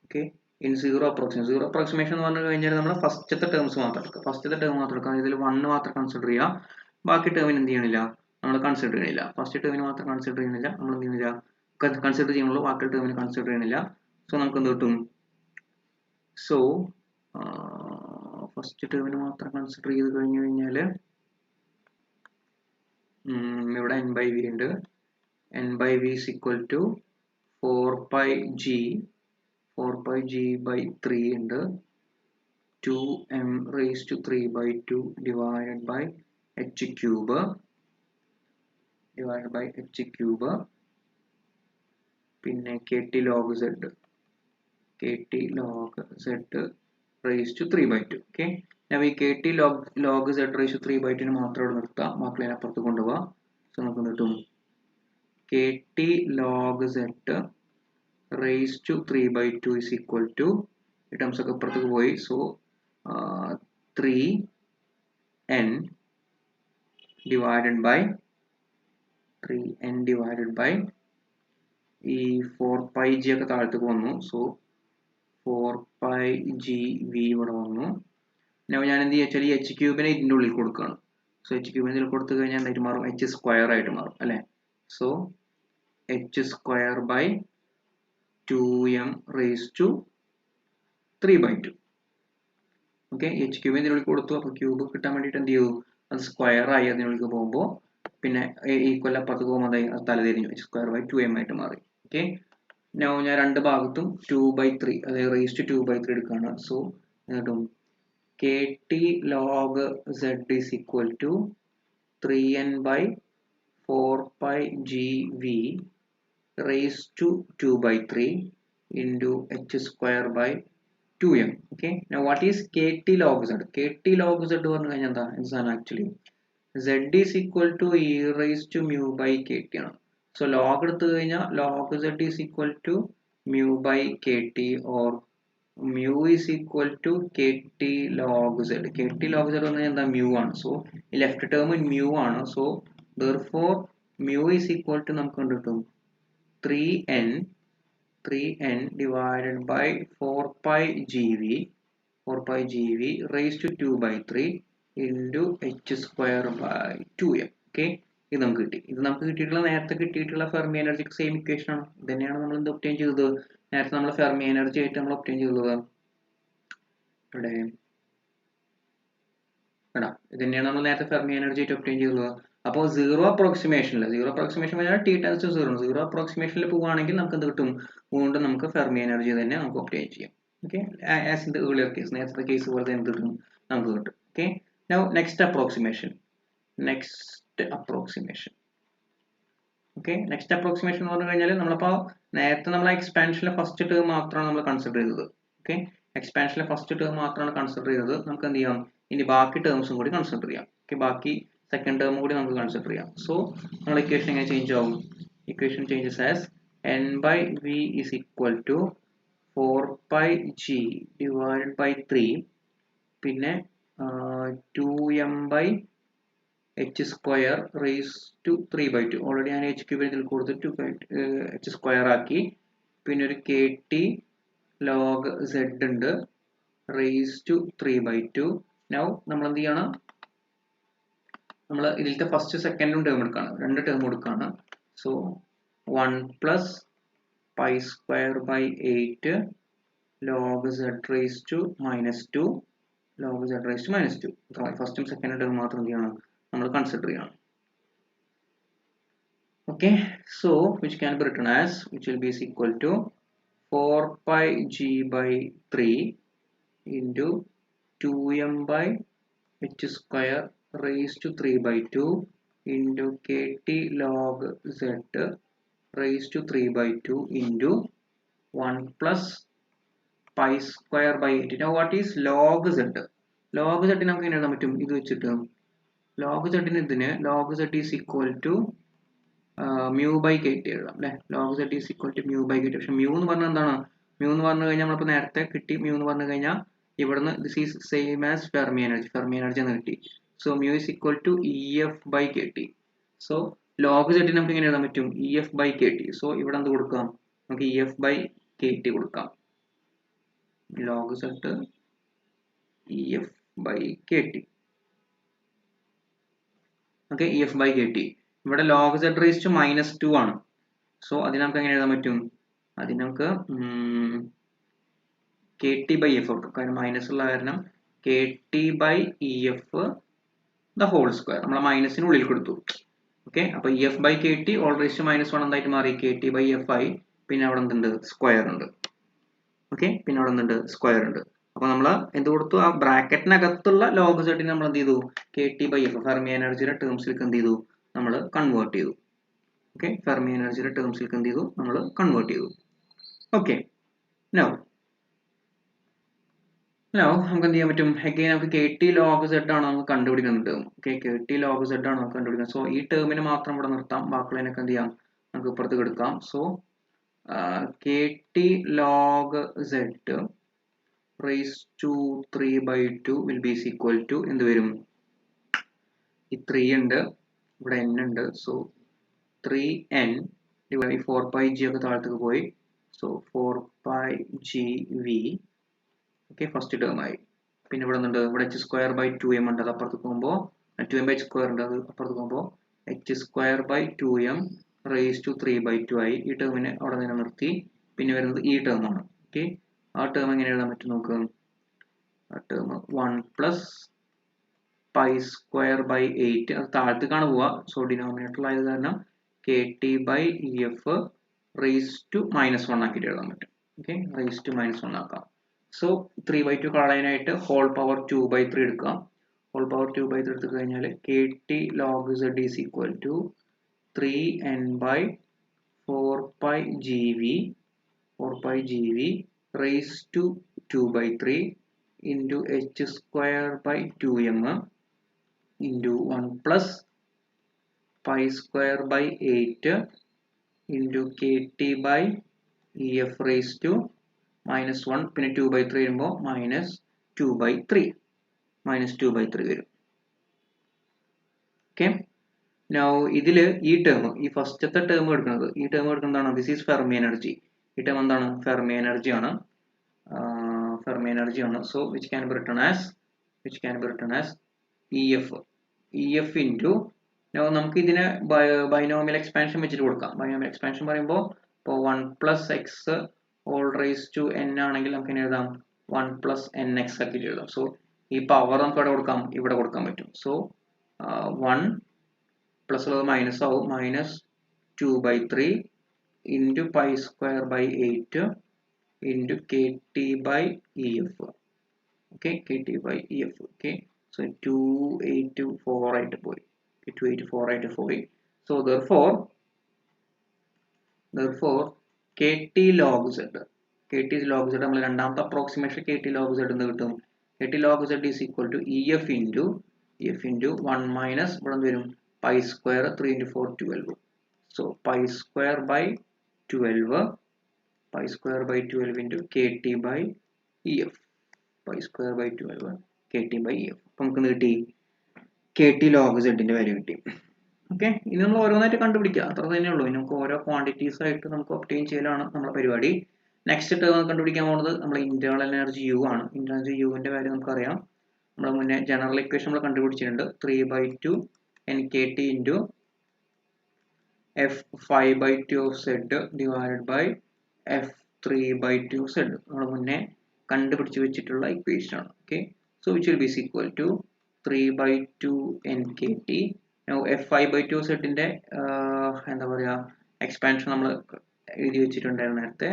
Okay, in zero approximation എന്ന് പറഞ്ഞു കഴിഞ്ഞാൽ നമ്മൾ ഫസ്റ്റത്തെ ടേംസ് മാത്രം എടുക്കുക. ഇതിൽ 1 മാത്രം കൺസിഡർ ചെയ്യുക, ബാക്കി ടേമിന് എന്ത് ചെയ്യണില്ല, നമ്മൾ കൺസിഡർ ചെയ്യണില്ല. ഫസ്റ്റ് ടേമിന് മാത്രം കൺസിഡർ ചെയ്യുന്നില്ല, നമ്മൾ എന്ത് ചെയ്യുന്നില്ല, കൺസിഡർ ചെയ്യുന്നുള്ളൂ, ബാക്കി ടേമിന് കൺസിഡർ ചെയ്യണില്ല. സോ നമുക്ക് എന്ത് കിട്ടും, സോ ഫസ്റ്റ് ടേമിന് മാത്രം കൺസിഡർ ചെയ്ത് കഴിഞ്ഞു കഴിഞ്ഞാൽ ഇവിടെ n/v ഉണ്ട്. n/v is equal to 4πg by 3 ഉണ്ട്, 2m raised to 3/2 divided by h cube പിന്നെ KT log z raised to 3/2. Okay, ഞാൻ ഈ KT log z raised to 3/2 മാത്രം ഇവിടെ നിർത്താം, ബാക്കിയുള്ള അപ്പുറത്ത് കൊണ്ടുപോകാം. സോ നമുക്ക് കിട്ടും KT log z raised to 3/2 is equal to, ഈ ടേംസ് ഒക്കെ അപ്പുറത്തേക്ക് പോയി. സോ 3n divided by ഈ 4πg ഒക്കെ താഴത്തേക്ക് വന്നു. സോ 4πgv ഇവിടെ വന്നു. ഞാൻ എന്ത് ചെയ്യാ, ഈ h ക്യൂബിനെ ഇതിൻ്റെ ഉള്ളിൽ കൊടുക്കുകയാണ്. സോ h ക്യൂബിനെ ഇതിൽ കൊടുത്തു കഴിഞ്ഞാൽ എന്തായിട്ട് മാറും, h സ്ക്വയർ ആയിട്ട് മാറും അല്ലെ. So h square by 2m raised to 3/2. Okay, h ക്യൂബിനെ ഇതിനുള്ളിൽ കൊടുത്തു. അപ്പോൾ ക്യൂബ് കിട്ടാൻ വേണ്ടിയിട്ട് എന്ത് ചെയ്തു, അത് സ്ക്വയർ ആയി അതിനുള്ളിൽ പോകുമ്പോൾ പിന്നെ ഈക്വൽ അപ്പുറത്ത് പോകുമ്പോൾ അത് തലതിരിഞ്ഞു, h സ്ക്വയർ ബൈ 2m ആയിട്ട് മാറി. ഓക്കെ, ഞാൻ രണ്ട് ഭാഗത്തും 2/3 അതായത് റേസ് ടു 2/3 എടുക്കുകയാണ്. സോ എന്നിട്ടും KT log z is equal to 3n by 4πgv raised to 2/3 into h square by 2m. Okay, now what is KT log z? KT log z പറഞ്ഞു കഴിഞ്ഞാൽ എന്താ actually z is equal to e raised to mu by KT ആണ്. So log എടുത്തു കഴിഞ്ഞാൽ log z is equal to mu by KT or mu is equal to KT log z. KT log z എന്ന് പറഞ്ഞാൽ എന്താ, mu ആണ്. So ഈ left term mu ആണ്. So therefore mu is equal to നമുക്ക് കിട്ടും 3n divided by 4πgv raised to 2/3 into h square by 2m. Okay, ഇത് നമുക്ക് കിട്ടി. ഇത് നമുക്ക് കിട്ടിയിട്ടുള്ള നേരത്തെ കിട്ടിയിട്ടുള്ള ഫെർമി എനർജിക്ക് സെയിം ഇക്വേഷൻ ആണ്. ഇത് തന്നെയാണ് നമ്മൾ എന്ത് ഒബ്റ്റെയിൻ ചെയ്തത്, നേരത്തെ നമ്മൾ ഫെർമി എനർജി ആയിട്ട് നമ്മൾ ഒബ്റ്റെയിൻ ചെയ്തത്. ഇവിടെ കേട്ടോ, ഇത് തന്നെയാണ് നമ്മൾ നേരത്തെ ഫെർമി എനർജി ആയിട്ട് ഒപ്റ്റെയിൻ ചെയ്തുള്ളത്. അപ്പോൾ സീറോ അപ്രോക്സിമേഷനിൽ പറഞ്ഞാൽ T tends to zero, zero അപ്രോക്സിമേഷനിൽ പോവുകയാണെങ്കിൽ നമുക്ക് എന്ത് കിട്ടും, വീണ്ടും നമുക്ക് ഫെർമി എനർജി തന്നെ നമുക്ക് ഒപ്റ്റെയിൻ ചെയ്യാം. Okay, as in the earlier case, നേരത്തെ കേസ് പോലെ എന്ത് കിട്ടും, നമുക്ക് കിട്ടും. Okay, now next approximation. Okay, next approximation എന്ന് പറഞ്ഞു കഴിഞ്ഞാൽ നമ്മളപ്പോൾ നേരത്തെ നമ്മൾ എക്സ്പാൻഷനിലെ ഫസ്റ്റ് ടേം മാത്രമാണ് നമ്മൾ കൺസിഡർ ചെയ്തത്. ഓക്കെ, എക്സ്പാൻഷനിലെ ഫസ്റ്റ് ടേം മാത്രമാണ് കൺസിഡർ ചെയ്തത്. നമുക്ക് എന്ത് ചെയ്യാം, ഇനി ബാക്കി ടേംസും കൂടി കൺസിഡർ ചെയ്യാം. ഓക്കെ, ബാക്കി സെക്കൻഡ് ടേം കൂടി നമുക്ക് കൺസിഡർ ചെയ്യാം. സോ നമ്മൾ ഇക്വേഷൻ എങ്ങനെ ചേഞ്ച് ആവും, equation changes as n by v is equal to 4 pi g divided by 3 പിന്നെ 2m by h square raised to 3 by 2. Already ഞാൻ h ക്യൂബ് ഇതിൽ കൊടുത്തിട്ട് h സ്ക്വയർ ആക്കി. പിന്നെ ഒരു kt log z ഉണ്ട് raised to 3 by 2. നൗ നമ്മൾ എന്ത് ചെയ്യണം, നമ്മൾ ഇതിലത്തെ ഫസ്റ്റ് സെക്കൻഡും ടേം എടുക്കുകയാണ്, രണ്ട് ടേം എടുക്കുകയാണ്. So 1 plus pi square by 8 log z raised to minus 2 log z raised to minus 2. ഫസ്റ്റും സെക്കൻഡും ടേം മാത്രം എന്ത് ചെയ്യണം, നമ്മൾ കൺസിഡർ ചെയ്യണം. Okay, so which can be written as, which will be equal to 4 pi g by 3 into 2m by h square raised to 3 by 2 into kt log z raised to 3 by 2 into 1 plus pi square by 8. Now what is log z? Log z നമുക്ക് എങ്ങനെ എഴുതാൻ പറ്റും, ഇത് വെച്ചിട്ട് log z ന് ഇതിന് log z is equal to mu by kt എഴുതാം അല്ലേ. log z is equal to mu by kt. പക്ഷെ mu എന്ന് പറഞ്ഞാൽ എന്താണ്, mu എന്ന് പറഞ്ഞു കഴിഞ്ഞാൽ നമ്മളിപ്പോൾ നേരത്തെ കിട്ടി, mu എന്ന് പറഞ്ഞു കഴിഞ്ഞാൽ ഇവിടുന്ന് this is same as Fermi energy എന്ന് കിട്ടി. so mu is equal to ef by kt. so log z നമുക്ക് എങ്ങനെ എഴുതാൻ പറ്റും, ef by kt. so ഇവിടെ എന്ത് കൊടുക്കാം, നമുക്ക് ef by kt കൊടുക്കാം. log z ef by kt. Okay, ef by kt. ഇവിടെ log z raised to minus 2 ആണ്. സോ അതിന് നമുക്ക് എങ്ങനെ എഴുതാൻ പറ്റും, അതിന് നമുക്ക് kt by f കൊടുക്കും, കാരണം മൈനസ് ഉള്ള കാരണം kt by ef the whole square നമ്മൾ മൈനസിനുള്ളിൽ കൊടുത്തു. ഓക്കെ, അപ്പോൾ ef by kt all raised to minus 1 എന്തായിട്ട് മാറി, kt by f ആയി. പിന്നെ അവിടെ എന്തുണ്ട്, സ്ക്വയർ ഉണ്ട്. ഓക്കെ, പിന്നെ അവിടെ എന്തുണ്ട്, സ്ക്വയർ ഉണ്ട്. അപ്പോൾ നമ്മൾ എന്ത് കൊടുത്തു, ആ ബ്രാക്കറ്റിനകത്തുള്ള ലോഗ് സെറ്റിന് നമ്മൾ എന്ത് ചെയ്തു, kt by f ഫെർമി എനർജിയുടെ ടേംസിലേക്ക് എന്ത് ചെയ്തു, നമ്മൾ കൺവേർട്ട് ചെയ്തു. ഓക്കെ, ഫെർമി എനർജിയുടെ ടേംസിലേക്ക് എന്ത് ചെയ്തു, നമ്മൾ കൺവേർട്ട് ചെയ്തു. ഓക്കെ, നൗ നമുക്ക് എന്ത് ചെയ്യാൻ പറ്റും, അഗൈൻ നമുക്ക് kt log z ആണ് നമുക്ക് കണ്ടുപിടിക്കുന്ന term. Okay, kt log z ആണ് നമുക്ക് കണ്ടുപിടിക്കുന്നത്. സോ ഈ ടേമിന് മാത്രം ഇവിടെ നിർത്താം, ബാക്കിയുള്ളതിനൊക്കെ എന്ത് ചെയ്യാം, നമുക്ക് ഇപ്പുറത്ത് എടുക്കാം. So kt log z raised to 3 by 2 will be equal to എന്ത് വരും, ഈ 3 ഉണ്ട്, ഇവിടെ n ഉണ്ട്. So 3n divided by 4 pi g ഒക്കെ താഴത്തേക്ക് പോയി. So 4 pi g v. Okay, first term ആയി. പിന്നെ ഇവിടെ ഉണ്ട്, ഇവിടെ h സ്ക്വയർ ബൈ 2m ഉണ്ട്, അത് അപ്പുറത്ത് പോകുമ്പോൾ 2m by h സ്ക്വയർ ഉണ്ട്, അത് അപ്പുറത്ത് പോകുമ്പോൾ h square by 2m raised to 3 by 2 ആയി. ഈ ടേമിനെ അവിടെ നിന്ന് നിർത്തി. പിന്നെ വരുന്നത് ഈ ടേം ആണ്. ഓക്കെ, ആ ടേം എങ്ങനെ എഴുതാൻ പറ്റും നോക്ക്, ആ term 1 plus pi square by 8, അത് താഴത്തേക്കാണ് പോവുക. സോ ഡിനോമിനേറ്ററിൽ ആയത് കാരണം kt by ef raise to -1 ആക്കിയിട്ട് എഴുതാൻ പറ്റും. ഓക്കെ, റേസ് ടു -1 ആക്കാം. സോ 3 by 2 കളയാനായിട്ട് ഹോൾ പവർ 2 by 3 എടുക്കാം. ഹോൾ പവർ 2 by 3 എടുത്തു കഴിഞ്ഞാൽ kt log z is equal to 3n by 4 pi gv raised to 2 by 3 into h square by 2m into 1 plus pi square by 8 into kt by ef raised to -1. പിന്നെ 2 by 3 വരുമ്പോൾ -2 by 3 വരും. Okay, now ഇതിൽ ഈ term, ഈ ഫസ്റ്റത്തെ term എടുക്കുന്നത്, ഈ term എടുക്കുന്നതാണ് ദിസ് ഈസ് ഫെർമി എനർജി. ഈ ടേം എന്താണ്, ഫെർമി എനർജി ആണ്. So which can be written as ef into, നമുക്ക് ഇതിനെ ബൈനോമിയൽ എക്സ്പാൻഷൻ വെച്ചിട്ട് കൊടുക്കാം. ബൈനോമിയൽ എക്സ്പാൻഷൻ പറയുമ്പോൾ ഇപ്പോൾ 1 plus x all raised to n ആണെങ്കിൽ നമുക്ക് എഴുതാം 1 plus nx ആക്കിയിട്ട് എഴുതാം. സോ ഈ പവർ നമുക്ക് ഇവിടെ കൊടുക്കാൻ പറ്റും. സോ 1 പ്ലസ് ഉള്ളത് മൈനസ് ആവും, -2/3 into pi square by 8 into KT/EF. Okay, KT/EF. Okay, so 284 ആയിട്ട് പോയി, 284 ആയിട്ട് പോയി. So therefore KT log z, KT log z നമ്മൾ രണ്ടാമത്തെ അപ്രോക്സിമേഷൻ KT log z എന്ന് കിട്ടും. KT log z is equal to EF into 1 minus ഇവിടെ എന്ത് വരും, pi square 3 into 4 12. So pi square by 12 into KT/EF, pi square by 12 KT/EF. അപ്പം നമുക്ക് കിട്ടി KT log z ന്റെ വാല്യൂ കിട്ടി. ഓക്കെ, ഇനി നമ്മൾ ഓരോന്നായിട്ട് കണ്ടുപിടിക്കുക, അത്ര തന്നെ ഉള്ളൂ. നമുക്ക് ഓരോ ക്വാണ്ടിറ്റീസ് ആയിട്ട് നമുക്ക് ഒബ്റ്റെയിൻ ചെയ്യലാണ് നമ്മുടെ പരിപാടി. നെക്സ്റ്റ് ടേം കണ്ടുപിടിക്കാൻ പോകുന്നത് നമ്മൾ ഇന്റേണൽ എനർജി യു ആണ്. ഇന്റേണൽ എനർജി യുവിന്റെ വാല്യൂ നമുക്കറിയാം. നമ്മൾ മുന്നേ ജനറൽ ഇക്വേഷൻ നമ്മൾ കണ്ടുപിടിച്ചിട്ടുണ്ട്, 3/2 NKT into F5/2 of Z divided by F3/2 of Z. നമ്മൾ മുന്നേ കണ്ടുപിടിച്ച് വെച്ചിട്ടുള്ള ഇക്വേഷൻ ആണ്. Okay, so which will be equal to 3/2 NKT. F5/2 of Z ന്റെ എന്താ പറയുക, എക്സ്പാൻഷൻ നമ്മൾ എഴുതി വെച്ചിട്ടുണ്ടായിരുന്നു നേരത്തെ,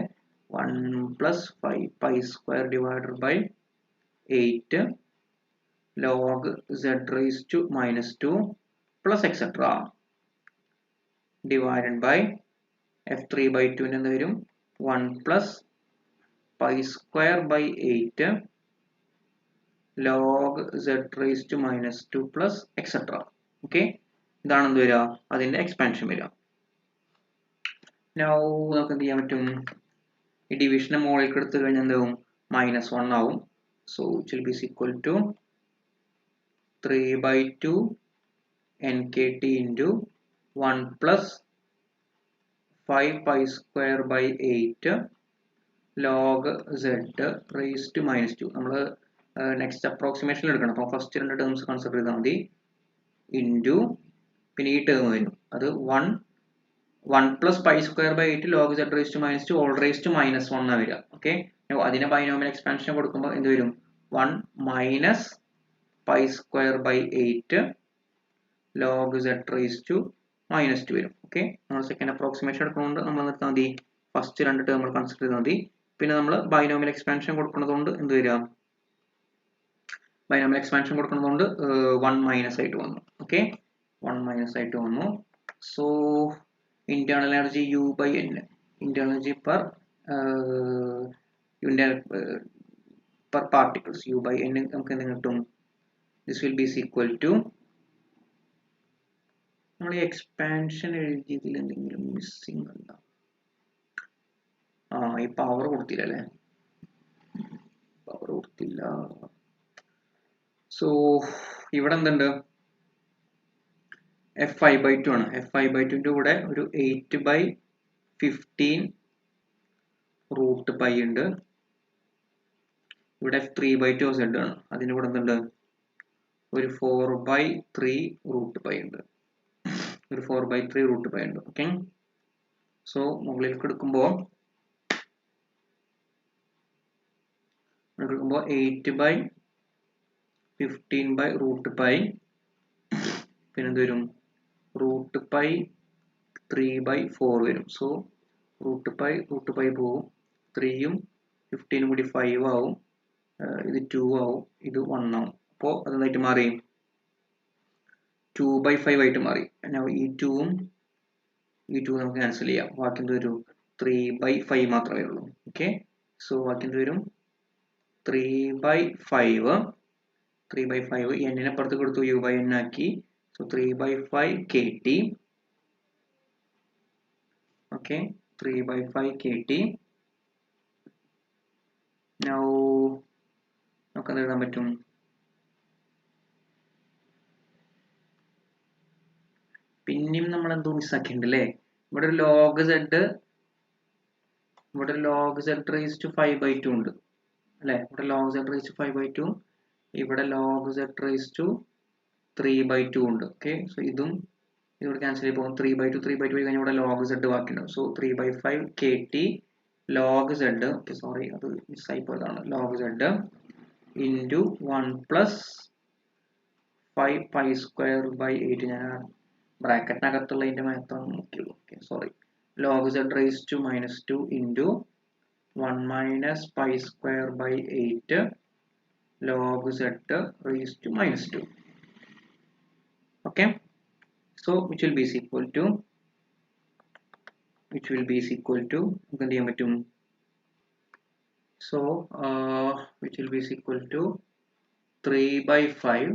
1 plus 5 pi square divided by 8 log z raised to -2 plus etc divided by F3/2 എന്ത് വരും, 1 plus pi square by 8 log z raised to -2 plus etc. Okay, ഇതാണ് എന്ത് വരിക, അതിന്റെ എക്സ്പാൻഷൻ വരിക. നൗ നമുക്ക് എന്ത് ചെയ്യാൻ പറ്റും, ഈ ഡിവിഷനെ മുകളിലേക്ക് എടുത്തു കഴിഞ്ഞാൽ എന്താവും, -1 ആവും. So it will be equal to 3/2 NKT into 1 plus 5 pi square by 8 log z raised to -2. നമ്മൾ നെക്സ്റ്റ് അപ്രോക്സിമേഷൻ എടുക്കണം. അപ്പോൾ ഫസ്റ്റ് രണ്ട് ടേംസ് കൺസിഡർ ചെയ്താൽ മതി, ഇൻറ്റു പിന്നെ ഈ ടേം വരും, അത് 1 plus pi square by 8 log z raised to -2 all raised to -1 വരിക. ഓക്കെ, അതിനെ ബൈനോമിയൽ എക്സ്പാൻഷൻ കൊടുക്കുമ്പോൾ എന്ത് വരും, 1 minus pi square by 8 log z raised to -2 വരും. ഓക്കെ, നമ്മൾ സെക്കൻഡ് അപ്രോക്സിമേഷൻ എടുക്കുന്നതുകൊണ്ട് നമ്മൾ നിർത്താൽ മതി, ഫസ്റ്റ് രണ്ട് ടേം കൺസിഡർ ചെയ്താൽ മതി. പിന്നെ നമ്മൾ ബൈനോമിയൽ എക്സ്പാൻഷൻ കൊടുക്കുന്നതുകൊണ്ട് എന്ത് വരിക, ബൈനോമിയൽ എക്സ്പാൻഷൻ കൊടുക്കുന്നതുകൊണ്ട് 1 മൈനസ് ആയിട്ട് വന്നു. ഓക്കെ, 1 മൈനസ് ആയിട്ട് വന്നു. So internal energy U by N, internal energy per particles U by N നമുക്ക് എന്ത് കിട്ടും, this will be equal to, നമ്മൾ ഈ എക്സ്പാൻഷൻ എഴുതിയതിൽ എന്തെങ്കിലും മിസ്സിംഗ് ഉണ്ടോ, ഈ പവർ കൊടുത്തില്ല അല്ലേ, പവർ കൊടുത്തില്ല. സോ ഇവിടെ എന്തുണ്ട്, F5/2 ആണ്. F5/2 കൂടെ ഒരു 8/15 റൂട്ട് പൈ ഉണ്ട്. ഇവിടെ F3/2 Z ആണ്, അതിൻ്റെ കൂടെ എന്തുണ്ട്, ഒരു 4/3 റൂട്ട് പൈ ഉണ്ട്, ഒരു 4/3 റൂട്ട് പൈ ഉണ്ട്. ഓക്കെ, സോ മുകളിലേക്ക് എടുക്കുമ്പോൾ 8/15 റൂട്ട് പൈ, പിന്നെ എന്ത് വരും, റൂട്ട് പൈ 3/4 വരും. സോ റൂട്ട് പൈ പോവും, 3ഉം 15ഉം കൂടി 5 ആവും, ഇത് 2 ആവും, ഇത് 1 ആവും. അപ്പോൾ അതെന്തായിട്ട് മാറി, 2/5 ആയിട്ട് മാറി. ഈ 2ഉം ഈ 2 നമുക്ക് ക്യാൻസൽ ചെയ്യാം, ബാക്കി എന്ത് വരും, 3/5 മാത്രമേ ഉള്ളൂ. ഓക്കെ, സോ ബാക്കി എന്ത് വരും, 3/5 എന്നിനെ പുറത്ത് കൊടുത്തു, U by N ആക്കി. So 3/5 KT. Okay, 3/5 KT. Now നമുക്ക് എന്ത് എഴുതാൻ പറ്റും, പിന്നെയും നമ്മൾ എന്തോ മിസ്സാക്കിയിട്ടുണ്ട് അല്ലേ. ഇവിടെ ഒരു log z raised to 5/2 ഉണ്ട് അല്ലേ, ഇവിടെ log z raised to 5/2, ഇവിടെ log z raised to 3/2 ഉണ്ട്. ഓക്കെ, സോ ഇതും ഇവിടെ ക്യാൻസൽ ചെയ്ത് പോകും, 3/2 കഴിഞ്ഞാൽ ഇവിടെ log z ബാക്കിയുണ്ടാവും. So 3/5 KT log z, sorry അത് മിസ്സായി പോയതാണ്, log z into 1 plus 5 pi square by 8. ഞാൻ ബ്രാക്കറ്റിനകത്തുള്ള ഇതിൻ്റെ മാത്താണ് നോക്കിയുള്ളൂ. Okay sorry. log z raised to minus 2 into 1 minus pi square by 8 log z raised to minus 2. Okay, so which will be is equal to നമുക്ക് എന്ത് ചെയ്യാൻ പറ്റും? So which will be is equal to 3 by 5.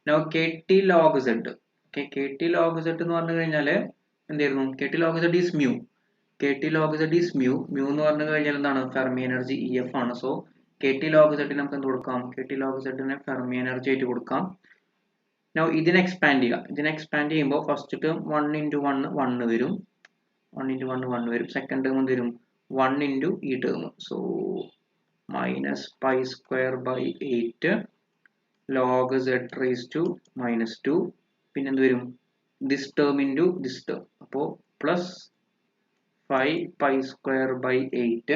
Now kt log z. Okay, kt log z എന്ന് പറഞ്ഞു കഴിഞ്ഞാൽ എന്തായിരുന്നു? kt log z is mu. kt log z is mu എന്ന് പറഞ്ഞു കഴിഞ്ഞാൽ എന്താണ്? ഫെർമി എനർജി EF ആണ്. സോ kt log z നമുക്ക് എന്ത് കൊടുക്കാം? kt log z നെ ഫെർമി എനർജി ആയിട്ട് കൊടുക്കാം. Now ഇതിനെ എക്സ്പാൻഡ് ചെയ്യുമ്പോൾ ഫസ്റ്റ് ടേം 1 into 1 1 വരും. 1 into 1 വരും. സെക്കൻഡ് ടേം എന്ത് വരും? 1 into ഈ term. So minus pi square by 8 log z raised to minus 2. പിന്നെ എന്ത് വരും? this term into this term. അപ്പോൾ plus 5 pi square by 8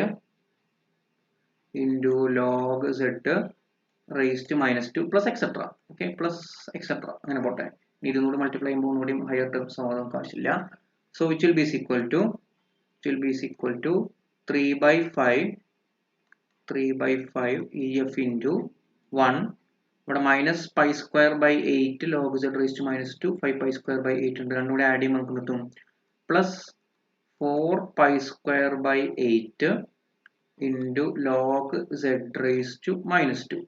into log z raised to minus 2 plus etc. Okay, plus etc. അങ്ങനെ പോട്ടെ. ഇതൊന്നുകൂടി multiply ചെയ്യുമ്പോൾ ഒന്നുകൂടി higher terms ആവാൻ ആവശ്യമില്ല. So which will be equal to 3 by 5 EF into 1. ഇവിടെ minus pi square by 8 log z raised to minus 2 5 pi square by 8 ഉണ്ട്. രണ്ടും കൂടി ആഡ് ചെയ്യുമ്പോൾ നമുക്ക് കിട്ടും plus 4 pi square by 8 into log z raised to minus 2.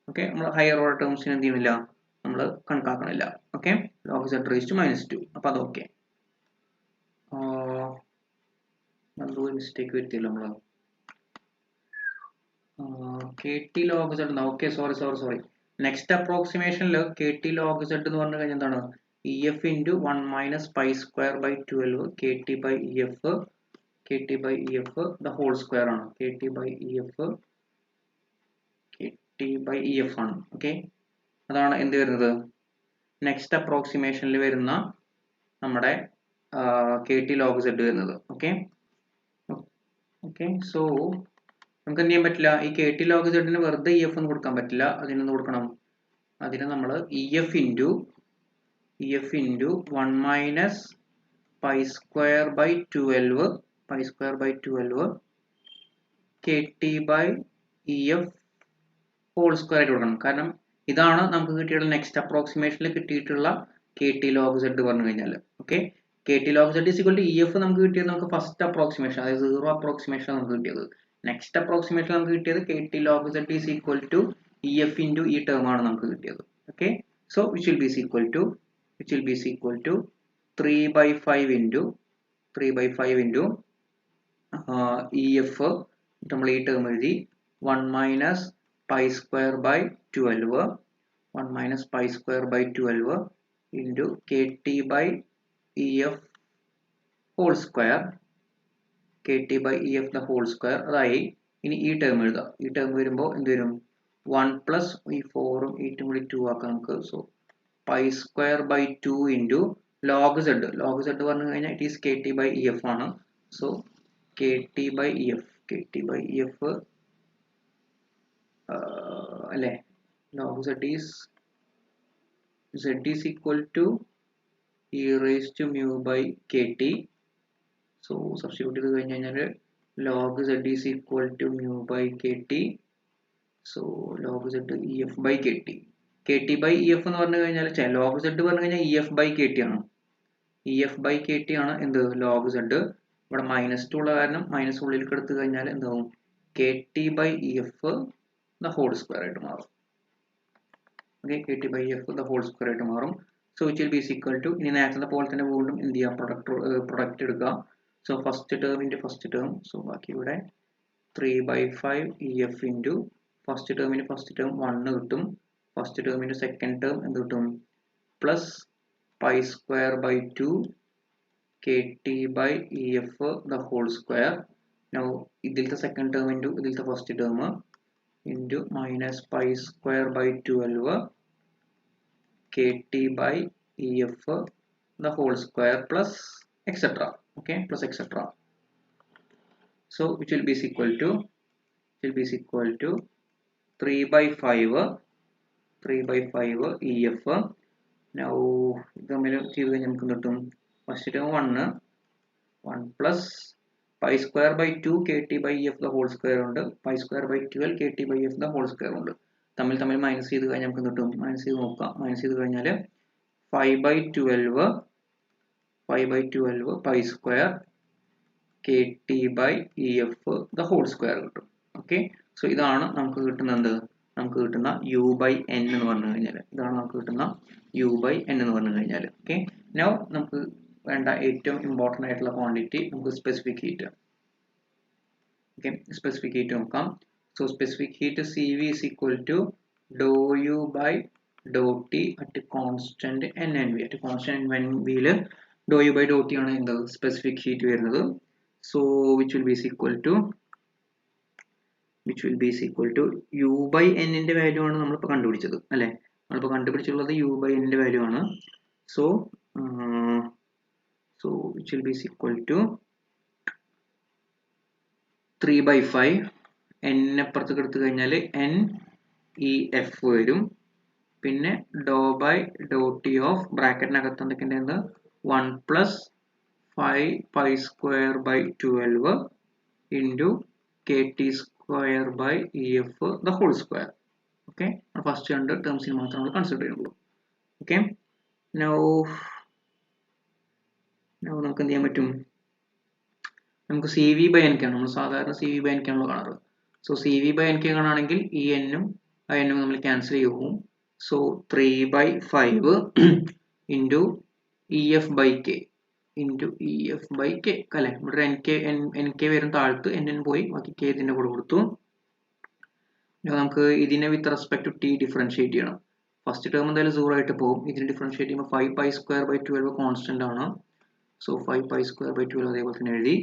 Okay, നമ്മൾ higher order ടേംസിന് എന്ത് ചെയ്യുന്നില്ല, നമ്മൾ കണക്കാക്കണില്ല. Okay, log z raised to minus 2. അപ്പോൾ അത് ഓക്കെ. എന്തോ മിസ്റ്റേക്ക് വരുത്തിയല്ലോ നമ്മൾ. kt log z. Okay, sorry. Next അപ്രോക്സിമേഷനിൽ kt log z എന്ന് പറഞ്ഞു കഴിഞ്ഞാൽ എന്താണ്? EF into 1 minus pi square by 12 kt by EF the whole square ആണ്. kt by EF ആണ്. ഓക്കെ, അതാണ് എന്ത് വരുന്നത്? നെക്സ്റ്റ് അപ്രോക്സിമേഷനിൽ വരുന്ന നമ്മുടെ kt log z വരുന്നത്. ഓക്കെ, സോ നമുക്ക് എന്ത് ചെയ്യാൻ പറ്റില്ല? ഈ kt log z ന് വെറുതെ EF ഒന്നും കൊടുക്കാൻ പറ്റില്ല. അതിനൊന്ന് കൊടുക്കണം. അതിന് നമ്മൾ EF into 1 minus pi square by 12 kt by EF whole square ആയിട്ട് കൊടുക്കണം. കാരണം ഇതാണ് നമുക്ക് കിട്ടിയിട്ടുള്ള നെക്സ്റ്റ് അപ്രോക്സിമേഷനിൽ കിട്ടിയിട്ടുള്ള kt log z പറഞ്ഞു കഴിഞ്ഞാൽ. Okay, kt log z is equal to EF നമുക്ക് കിട്ടിയത് നമുക്ക് ഫസ്റ്റ് അപ്രോക്സിമേഷൻ, അതായത് 0 അപ്രോക്സിമേഷൻ നമുക്ക് കിട്ടിയത്. നെക്സ്റ്റ് അപ്രോക്സിമേഷൻ നമുക്ക് കിട്ടിയത് kt log z is equal to EF into ഈ ടേം ആണ് നമുക്ക് കിട്ടിയത്. Okay, so which will be equal to 3 by 5 into EF നമ്മൾ ഈ ടേം എഴുതി 1 minus pi square by 12 into kt by EF whole square the whole square. അതായി ഇനി ഈ ടേം എഴുതാം. ഈ ടേം വരുമ്പോൾ എന്ത് വരും? 1 plus ഈ 4ഉം 8ഉം കൂടി 2 ആക്കാം നമുക്ക്. So pi square by 2 into log z പറഞ്ഞു കഴിഞ്ഞാൽ it is kt by EF ആണ്. സോ kt by EF അല്ലേ, log z is equal to e raised to mu by kt. So substitute ചെയ്ത് കഴിഞ്ഞ് കഴിഞ്ഞാൽ log z is equal to mu by kt. So log z EF by kt by EF എന്ന് പറഞ്ഞു കഴിഞ്ഞാൽ log z പറഞ്ഞു കഴിഞ്ഞാൽ EF by kt ആണ്. എന്ത് log z ഇവിടെ -2 ഉള്ള കാരണം മൈനസ് ഉള്ളിലേക്ക് എടുത്തു കഴിഞ്ഞാൽ എന്താവും? kt by EF the whole square ആയിട്ട് മാറും. Okay, kt by EF the whole square ആയിട്ട് മാറും. So which will be equal to, ഇനി നേരത്തെ പോലെ തന്നെ വീണ്ടും എന്ത് ചെയ്യാം? പ്രൊഡക്റ്റ് എടുക്കുക. So first term into first term. So ബാക്കി ഇവിടെ 3 by 5 EF ഇൻറ്റു ഫസ്റ്റ് ടേമിന് ഫസ്റ്റ് ടേം 1 കിട്ടും. ഫസ്റ്റ് ടേമിൻ്റെ സെക്കൻഡ് ടേം എന്ത് കിട്ടും? Plus pi square by 2 kt by EF the whole square. Now ഇതിലത്തെ സെക്കൻഡ് ടേം ഇൻറ്റു ഇതിലത്തെ first term into minus pi square by 12 kt by EF the whole square plus etc. Okay, plus etc. So which will be equal to 3 by 5 EF. Now ഇത് തമ്മിൽ ചെയ്ത് കഴിഞ്ഞാൽ നമുക്ക് കിട്ടും first term 1 plus pi square by 2 kt by f the whole square ഉണ്ട് pi square by 12 kt by f the whole square ഉണ്ട് തമ്മിൽ minus ചെയ്ത് കഴിഞ്ഞാൽ നമുക്ക് കിട്ടും മൈനസ് ചെയ്ത് നോക്കാം മൈനസ് ചെയ്ത് കഴിഞ്ഞാൽ 5 by 12 pi square kt by ef the whole square കിട്ടും ഓക്കെ സോ ഇതാണ് നമുക്ക് കിട്ടുന്നത് നമുക്ക് കിട്ടുന്ന u by n എന്ന് പറഞ്ഞു കഴിഞ്ഞാൽ ഇതാണ് നമുക്ക് കിട്ടുന്ന u by n എന്ന് പറഞ്ഞു കഴിഞ്ഞാൽ ഓക്കെ നൗ നമുക്ക് വേണ്ട ഏറ്റവും ഇമ്പോർട്ടൻ്റ് ആയിട്ടുള്ള ക്വാണ്ടിറ്റി നമുക്ക് specific heat okay specific heat നോക്കാം so specific heat CV is equal to dou u by dou t at constant NNV at constant NNV ൽ dou u by dou t ആണ് എന്ത് specific heat വരുന്നത് so which will be equal to u by n ന്റെ value ആണ് നമ്മൾ ഇപ്പോൾ കണ്ടുപിടിച്ചത് അല്ലേ നമ്മളിപ്പോൾ കണ്ടുപിടിച്ചിട്ടുള്ളത് u by n ന്റെ വാല്യൂ ആണ് so which will be equal to 3 by 5 n അപ്പുറത്തേക്ക് എടുത്തു കഴിഞ്ഞാൽ n e f വരും പിന്നെ ഡോ ബൈ ഡോ ടി ഓഫ് ബ്രാക്കറ്റിനകത്ത് എന്തൊക്കെയുണ്ട് 1 plus 5 pi square by 12 into kt square by ef the whole square okay first രണ്ട് ടേംസിന് മാത്രം നമ്മൾ കൺസിഡർ ചെയ്യുള്ളൂ ഓക്കെ നൗ നമുക്ക് എന്ത് ചെയ്യാൻ പറ്റും നമുക്ക് C V by N K ആണ് നമ്മൾ സാധാരണ C V by N K ആണല്ലോ കാണാറ് so C V by N K കാണുകയാണെങ്കിൽ ഈ എന്നും ആ എന്നും നമ്മൾ ക്യാൻസൽ ചെയ്യും so 3 by 5 into E F by K അല്ലെ ഇവിടെ എൻ കെ വരും താഴത്ത് എൻ പോയി ബാക്കി കെ ഇതിൻ്റെ കൂടെ കൊടുത്തു നമുക്ക് ഇതിനെ with respect to T differentiate ചെയ്യണം ഫസ്റ്റ് ടേം എന്തായാലും 0 ആയിട്ട് പോകും ഇതിനെ ഡിഫറൻഷിയേറ്റ് ചെയ്യുമ്പോൾ 5 pi square by 12 കോൺസ്റ്റന്റ് ആണ് സോ 5 pi square by 12 അതേപോലെ തന്നെ എഴുതി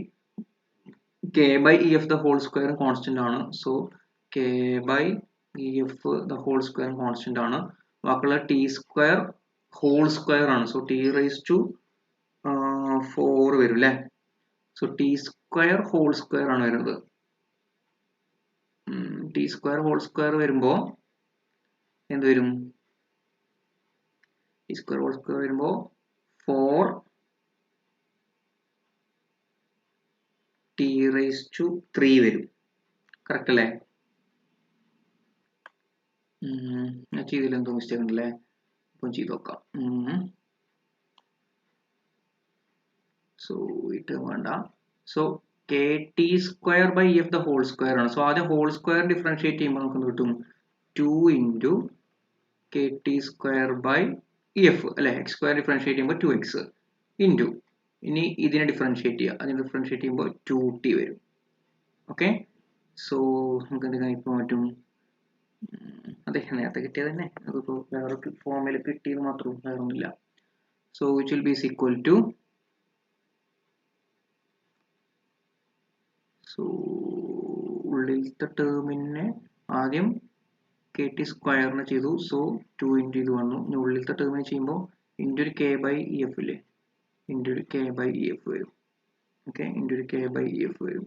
k by ef the whole square constant ആണ് so k by ef the whole square constant ആണ് ബാക്കിയുള്ള t square whole square ആണ് സോ t raised to 4 വരും അല്ലേ so t square whole square ആണ് വരുന്നത് t square whole square വരുമ്പോൾ എന്ത് വരും t square whole square വരുമ്പോൾ 4 t raised to 3 വരും കറക്റ്റ് അല്ലേ ഞാൻ ചെയ്തില്ല എന്തോ മിസ്റ്റേക്ക് ഉണ്ടല്ലേ അപ്പം ചെയ്ത് നോക്കാം സോ ഇത് വേണ്ട so K T square by F the whole square ആണ് സോ ആദ്യം ഹോൾ സ്ക്വയർ ഡിഫറൻഷിയേറ്റ് ചെയ്യുമ്പോൾ നമുക്ക് കിട്ടും 2 into K T square by F അല്ലെ എക്സ് സ്ക്വയർ ഡിഫറൻഷിയേറ്റ് ചെയ്യുമ്പോൾ 2x ഇൻറ്റു ഇനി ഇതിനെ ഡിഫറൻഷിയേറ്റ് ചെയ്യുക അതിനെ ഡിഫറൻഷിയേറ്റ് ചെയ്യുമ്പോൾ 2t വരും ഓക്കെ സോ നമുക്ക് എന്ത് കാണിക്കാൻ പറ്റും അതെ നേരത്തെ കിട്ടിയത് തന്നെ അതിപ്പോൾ വേറെ ഫോമിൽ കിട്ടിയത് മാത്രം വേറെ ഒന്നുമില്ല so which will be equal to so ഉള്ളിലത്തെ ടേമിനെ ആദ്യം കെ ടി സ്ക്വയറിന് ചെയ്തു സോ 2 ഇൻറ്റു ഇത് വന്നു ഇനി ഉള്ളിലത്തെ ടേമിന് ചെയ്യുമ്പോൾ ഇൻറ്റു ഒരു കെ ബൈ ഇ എഫ് ഇല്ലേ ഇൻറ്റു ഒരു കെ ബൈ ഇ എഫ് വരും ഓക്കെ ഇൻറ്റു ഒരു കെ ബൈ ഇ എഫ് വരും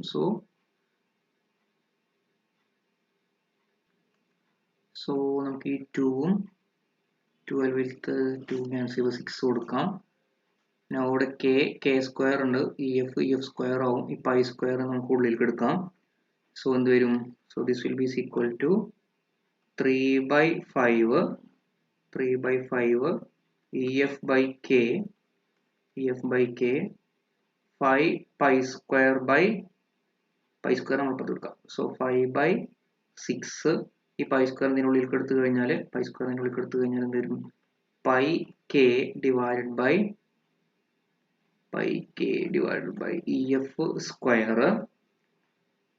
സോ നമുക്ക് ഈ 2ഉം 12th 2 ക്യാൻസൽ ചെയ്യുമ്പോൾ 6 കൊടുക്കാം അവിടെ കെ സ്ക്വയർ ഉണ്ട് ഇ എഫ് സ്ക്വയർ ആവും ഈ പൈ സ്ക്വയർ നമുക്ക് ഉള്ളിലേക്ക് എടുക്കാം സോ എന്ത് വരും so this will be equal to 3 by 5 EF by K 5 pi square by pi square നമ്മൾ ഇപ്പോൾ എടുക്കാം സോ 5 by 6 ഈ പൈ സ്ക്വയർ ഇതിനുള്ളിലേക്ക് എടുത്തു കഴിഞ്ഞാൽ എന്ത് വരും pi K divided by E F square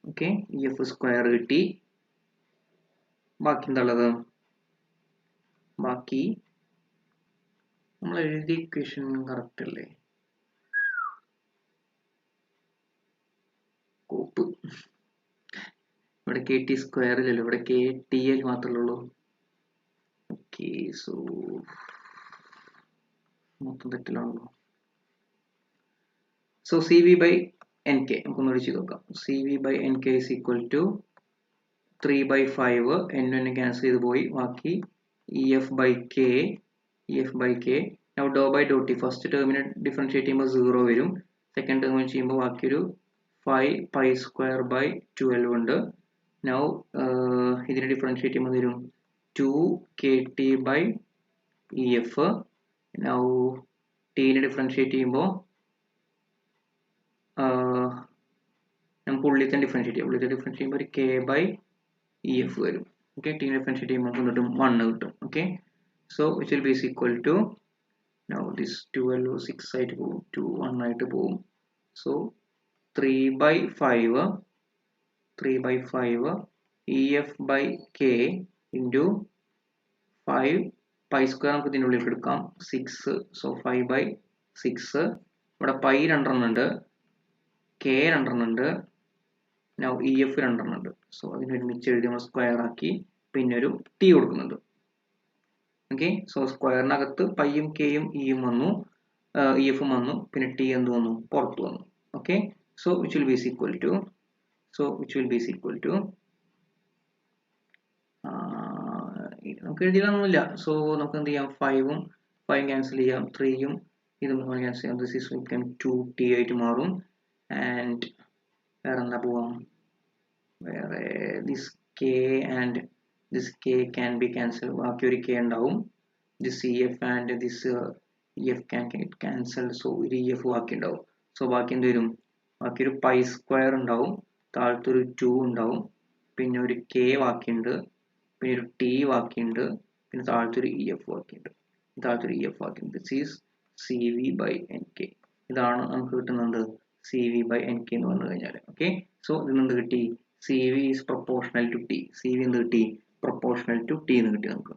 okay E F square കിട്ടി ബാക്കി എന്താ ഉള്ളത് ബാക്കി നമ്മൾ എഴുതിയ ഇക്വേഷൻ കറക്റ്റ് അല്ലേ കോപ്പ് ഇവിടെ കെ ടി സ്ക്വയറിലല്ലോ ഇവിടെ കെ ടി എൽ മാത്രമേ ഉള്ളൂ ഓക്കെ സോ മൊത്തം തെറ്റിലാണല്ലോ so C V by N K നമുക്കൊന്നുകൂടി ചെയ്ത് നോക്കാം C V by N K is equal to 3/5 n cancel ചെയ്ത് പോയി ബാക്കി EF by k. Now dou by dou t first ടേമിനെ ഡിഫറൻഷിയേറ്റ് ചെയ്യുമ്പോൾ 0 വരും, സെക്കൻഡ് ടേമിന് ചെയ്യുമ്പോൾ ബാക്കി ഒരു 5π² ഉണ്ട്. Now ഇതിനെ ഡിഫറൻഷിയേറ്റ് ചെയ്യുമ്പോൾ വരും 2kT/EF. Now t നെ ഡിഫറൻഷിയേറ്റ് ചെയ്യുമ്പോൾ നമുക്ക് ഉള്ളിൽ തന്നെ ഡിഫറൻഷിയേറ്റ് ചെയ്യുമ്പോൾ ഒരു k/EF വരും. ഓക്കെ, t നെ ഡിഫറൻഷിയേറ്റ് ചെയ്യുമ്പോൾ നമുക്ക് 1 കിട്ടും. Okay, so which will be equal to, now this 12 6 ആയിട്ട് പോകും, 2 1 ആയിട്ട് പോകും. So 3/5 EF by k into 5π² നമുക്ക് ഇതിൻ്റെ ഉള്ളിൽ എടുക്കാം 6. സോ 5/6. ഇവിടെ പൈ 2 ഉണ്ട്, k 2 ഉണ്ട്, now EF 2 ഉണ്ട്. സോ അതിന് ഒരുമിച്ച് എഴുതി നമ്മൾ സ്ക്വയർ ആക്കി പിന്നെ ഒരു t കൊടുക്കുന്നുണ്ട്. ഓക്കെ, സോ സ്ക്വയറിനകത്ത് പൈയും കെയും ഇയും വന്നു, EFും വന്നു, പിന്നെ t എന്ത് വന്നു, പുറത്ത് വന്നു. Okay, so which will be equal to നമുക്ക് എഴുതിയില്ല. സോ നമുക്ക് എന്ത് ചെയ്യാം, 5ഉം 5 ക്യാൻസൽ ചെയ്യാം, 3യും ഇതും ക്യാൻസൽ ചെയ്യാം. ദിസ് ഈസ് 2t ആയിട്ട് മാറും. ആൻഡ് വേറെ എന്താ പോവാം, വേറെ this k and this k can be cancel, ബാക്കി ഒരു k ഉണ്ടാവും. This EF and this EF can cancel, so ഒരു EF ബാക്കി ഉണ്ടാവും. സോ ബാക്കി എന്ത് വരും, ബാക്കി ഒരു π² ഉണ്ടാവും, താഴത്തൊരു 2 ഉണ്ടാവും, പിന്നെ ഒരു k ബാക്കിയുണ്ട്, പിന്നെ ഒരു t ബാക്കിയുണ്ട്, പിന്നെ താഴത്തൊരു EF ബാക്കിയുണ്ട്. This is CV/NK. ഇതാണ് നമുക്ക് കിട്ടുന്നത് CV/NK എന്ന് പറഞ്ഞു കഴിഞ്ഞാൽ. ഓക്കെ, സോ ഇതിൽ നിന്ന് കിട്ടി CV is proportional to T. CV എന്ത് കിട്ടി, proportional to T എന്ന് കിട്ടി നമുക്ക്.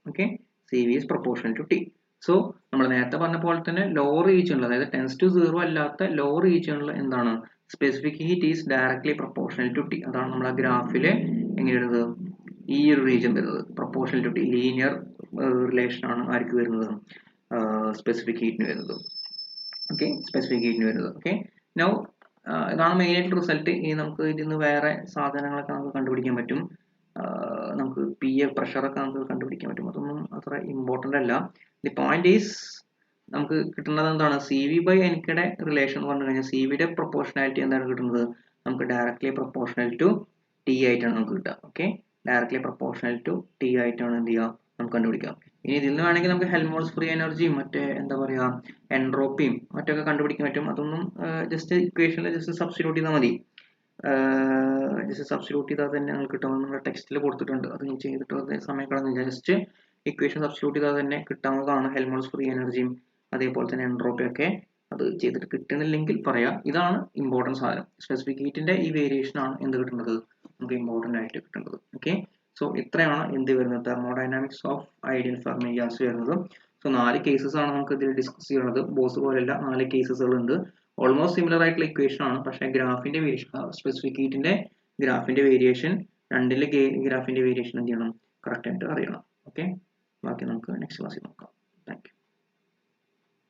Okay, CV is proportional to T. So നമ്മൾ നേരത്തെ പറഞ്ഞ പോലെ തന്നെ ലോ റീജിയണിൽ, അതായത് ടെൻസ് ടു 0 അല്ലാത്ത ലോ റീജിയണിൽ എന്താണ്, specific heat is directly proportional to T. അതാണ് നമ്മൾ ആ ഗ്രാഫിൽ എങ്ങനെ വരുന്നത്, ഈ ഒരു റീജിയൻ വരുന്നത് proportional to T, linear relation ആണ് ആർക്ക് വരുന്നത്, സ്പെസിഫിക് ഹീറ്റിന് വരുന്നത്. ഓക്കെ, സ്പെസിഫിക് ഹീറ്റിന് വരുന്നത്. ഓക്കെ, നൗ ഇതാണ് മെയിൻ ആയിട്ട് റിസൾട്ട്. ഇനി നമുക്ക് ഇതിൽ നിന്ന് വേറെ സാധനങ്ങളൊക്കെ നമുക്ക് കണ്ടുപിടിക്കാൻ പറ്റും. നമുക്ക് PF പ്രഷറൊക്കെ നമുക്ക് കണ്ടുപിടിക്കാൻ പറ്റും. അതൊന്നും അത്ര ഇമ്പോർട്ടൻ്റ് അല്ല. ദി പോയിന്റ് ഈസ് നമുക്ക് കിട്ടുന്നത് എന്താണ്, CV/NKയുടെ റിലേഷൻ എന്ന് പറഞ്ഞു കഴിഞ്ഞാൽ CVയുടെ പ്രൊപ്പോർഷണാലിറ്റി എന്താണ് കിട്ടുന്നത്, നമുക്ക് ഡയറക്ട്ലി പ്രൊപ്പോർഷണൽ ടു T ആയിട്ടാണ് നമുക്ക് കിട്ടുക. Okay, directly proportional to T ആയിട്ടാണ് എന്ത് ചെയ്യുക, നമുക്ക് കണ്ടുപിടിക്കാം. ഇനി ഇതിൽ നിന്ന് വേണമെങ്കിൽ നമുക്ക് ഹെൽമോൾട്ട്സ് ഫ്രീ എനർജിയും മറ്റേ എന്താ പറയുക എൻട്രോപ്പിയും മറ്റൊക്കെ കണ്ടുപിടിക്കാൻ പറ്റും. അതൊന്നും ജസ്റ്റ് ഇക്വേഷനിൽ ജസ്റ്റ് സബ്സ്റ്റിറ്റ്യൂട്ട് ചെയ്താൽ മതി. സബ്സ്റ്റിറ്റ്യൂട്ട് ചെയ്താൽ തന്നെ നമുക്ക് കിട്ടുമെന്ന് നമ്മുടെ ടെക്സ്റ്റിൽ കൊടുത്തിട്ടുണ്ട്. അത് ചെയ്തിട്ട് സമയം കളഞ്ഞില്ല, ജസ്റ്റ് ഇക്വേഷൻ സബ്സ്റ്റിറ്റ്യൂട്ട് ചെയ്താൽ തന്നെ കിട്ടാവുന്നതാണ് ഹെൽമോൾട്ട്സ് ഫ്രീ എനർജിയും അതേപോലെ തന്നെ എൻട്രോപ്പിയൊക്കെ. അത് ചെയ്തിട്ട് കിട്ടുന്നില്ലെങ്കിൽ പറയാം. ഇതാണ് ഇമ്പോർട്ടൻറ്റ് സാധനം. സ്പെസിഫിക് ഹീറ്റിന്റെ ഈ വേരിയേഷൻ ആണ് എന്ത് കിട്ടുന്നത്, നമുക്ക് ഇമ്പോർട്ടൻ്റ് ആയിട്ട് കിട്ടുന്നത്. ഓക്കെ, സോ ഇത്രയാണ് എന്ത് വരുന്നത്, thermodynamics of ideal Fermi gas വരുന്നത്. സോ 4 കേസസ് ആണ് നമുക്ക് ഇതിൽ ഡിസ്കസ് ചെയ്യുന്നത്. ബോസ് പോലെയല്ല, 4 കേസസുകൾ ഉണ്ട്. ഓൾമോസ്റ്റ് സിമിലർ ആയിട്ടുള്ള ഇക്വേഷൻ ആണ്, പക്ഷേ ഗ്രാഫിന്റെ വേരിയേഷൻ, സ്പെസിഫിക് ഹീറ്റിന്റെ ഗ്രാഫിന്റെ വേരിയേഷൻ, രണ്ടിലെ ഗ്രാഫിന്റെ വേരിയേഷൻ എന്ത് ചെയ്യണം, കറക്റ്റ് ആയിട്ട് അറിയണം. ഓക്കെ, ബാക്കി നമുക്ക് നെക്സ്റ്റ് ക്ലാസ്സിൽ നോക്കാം.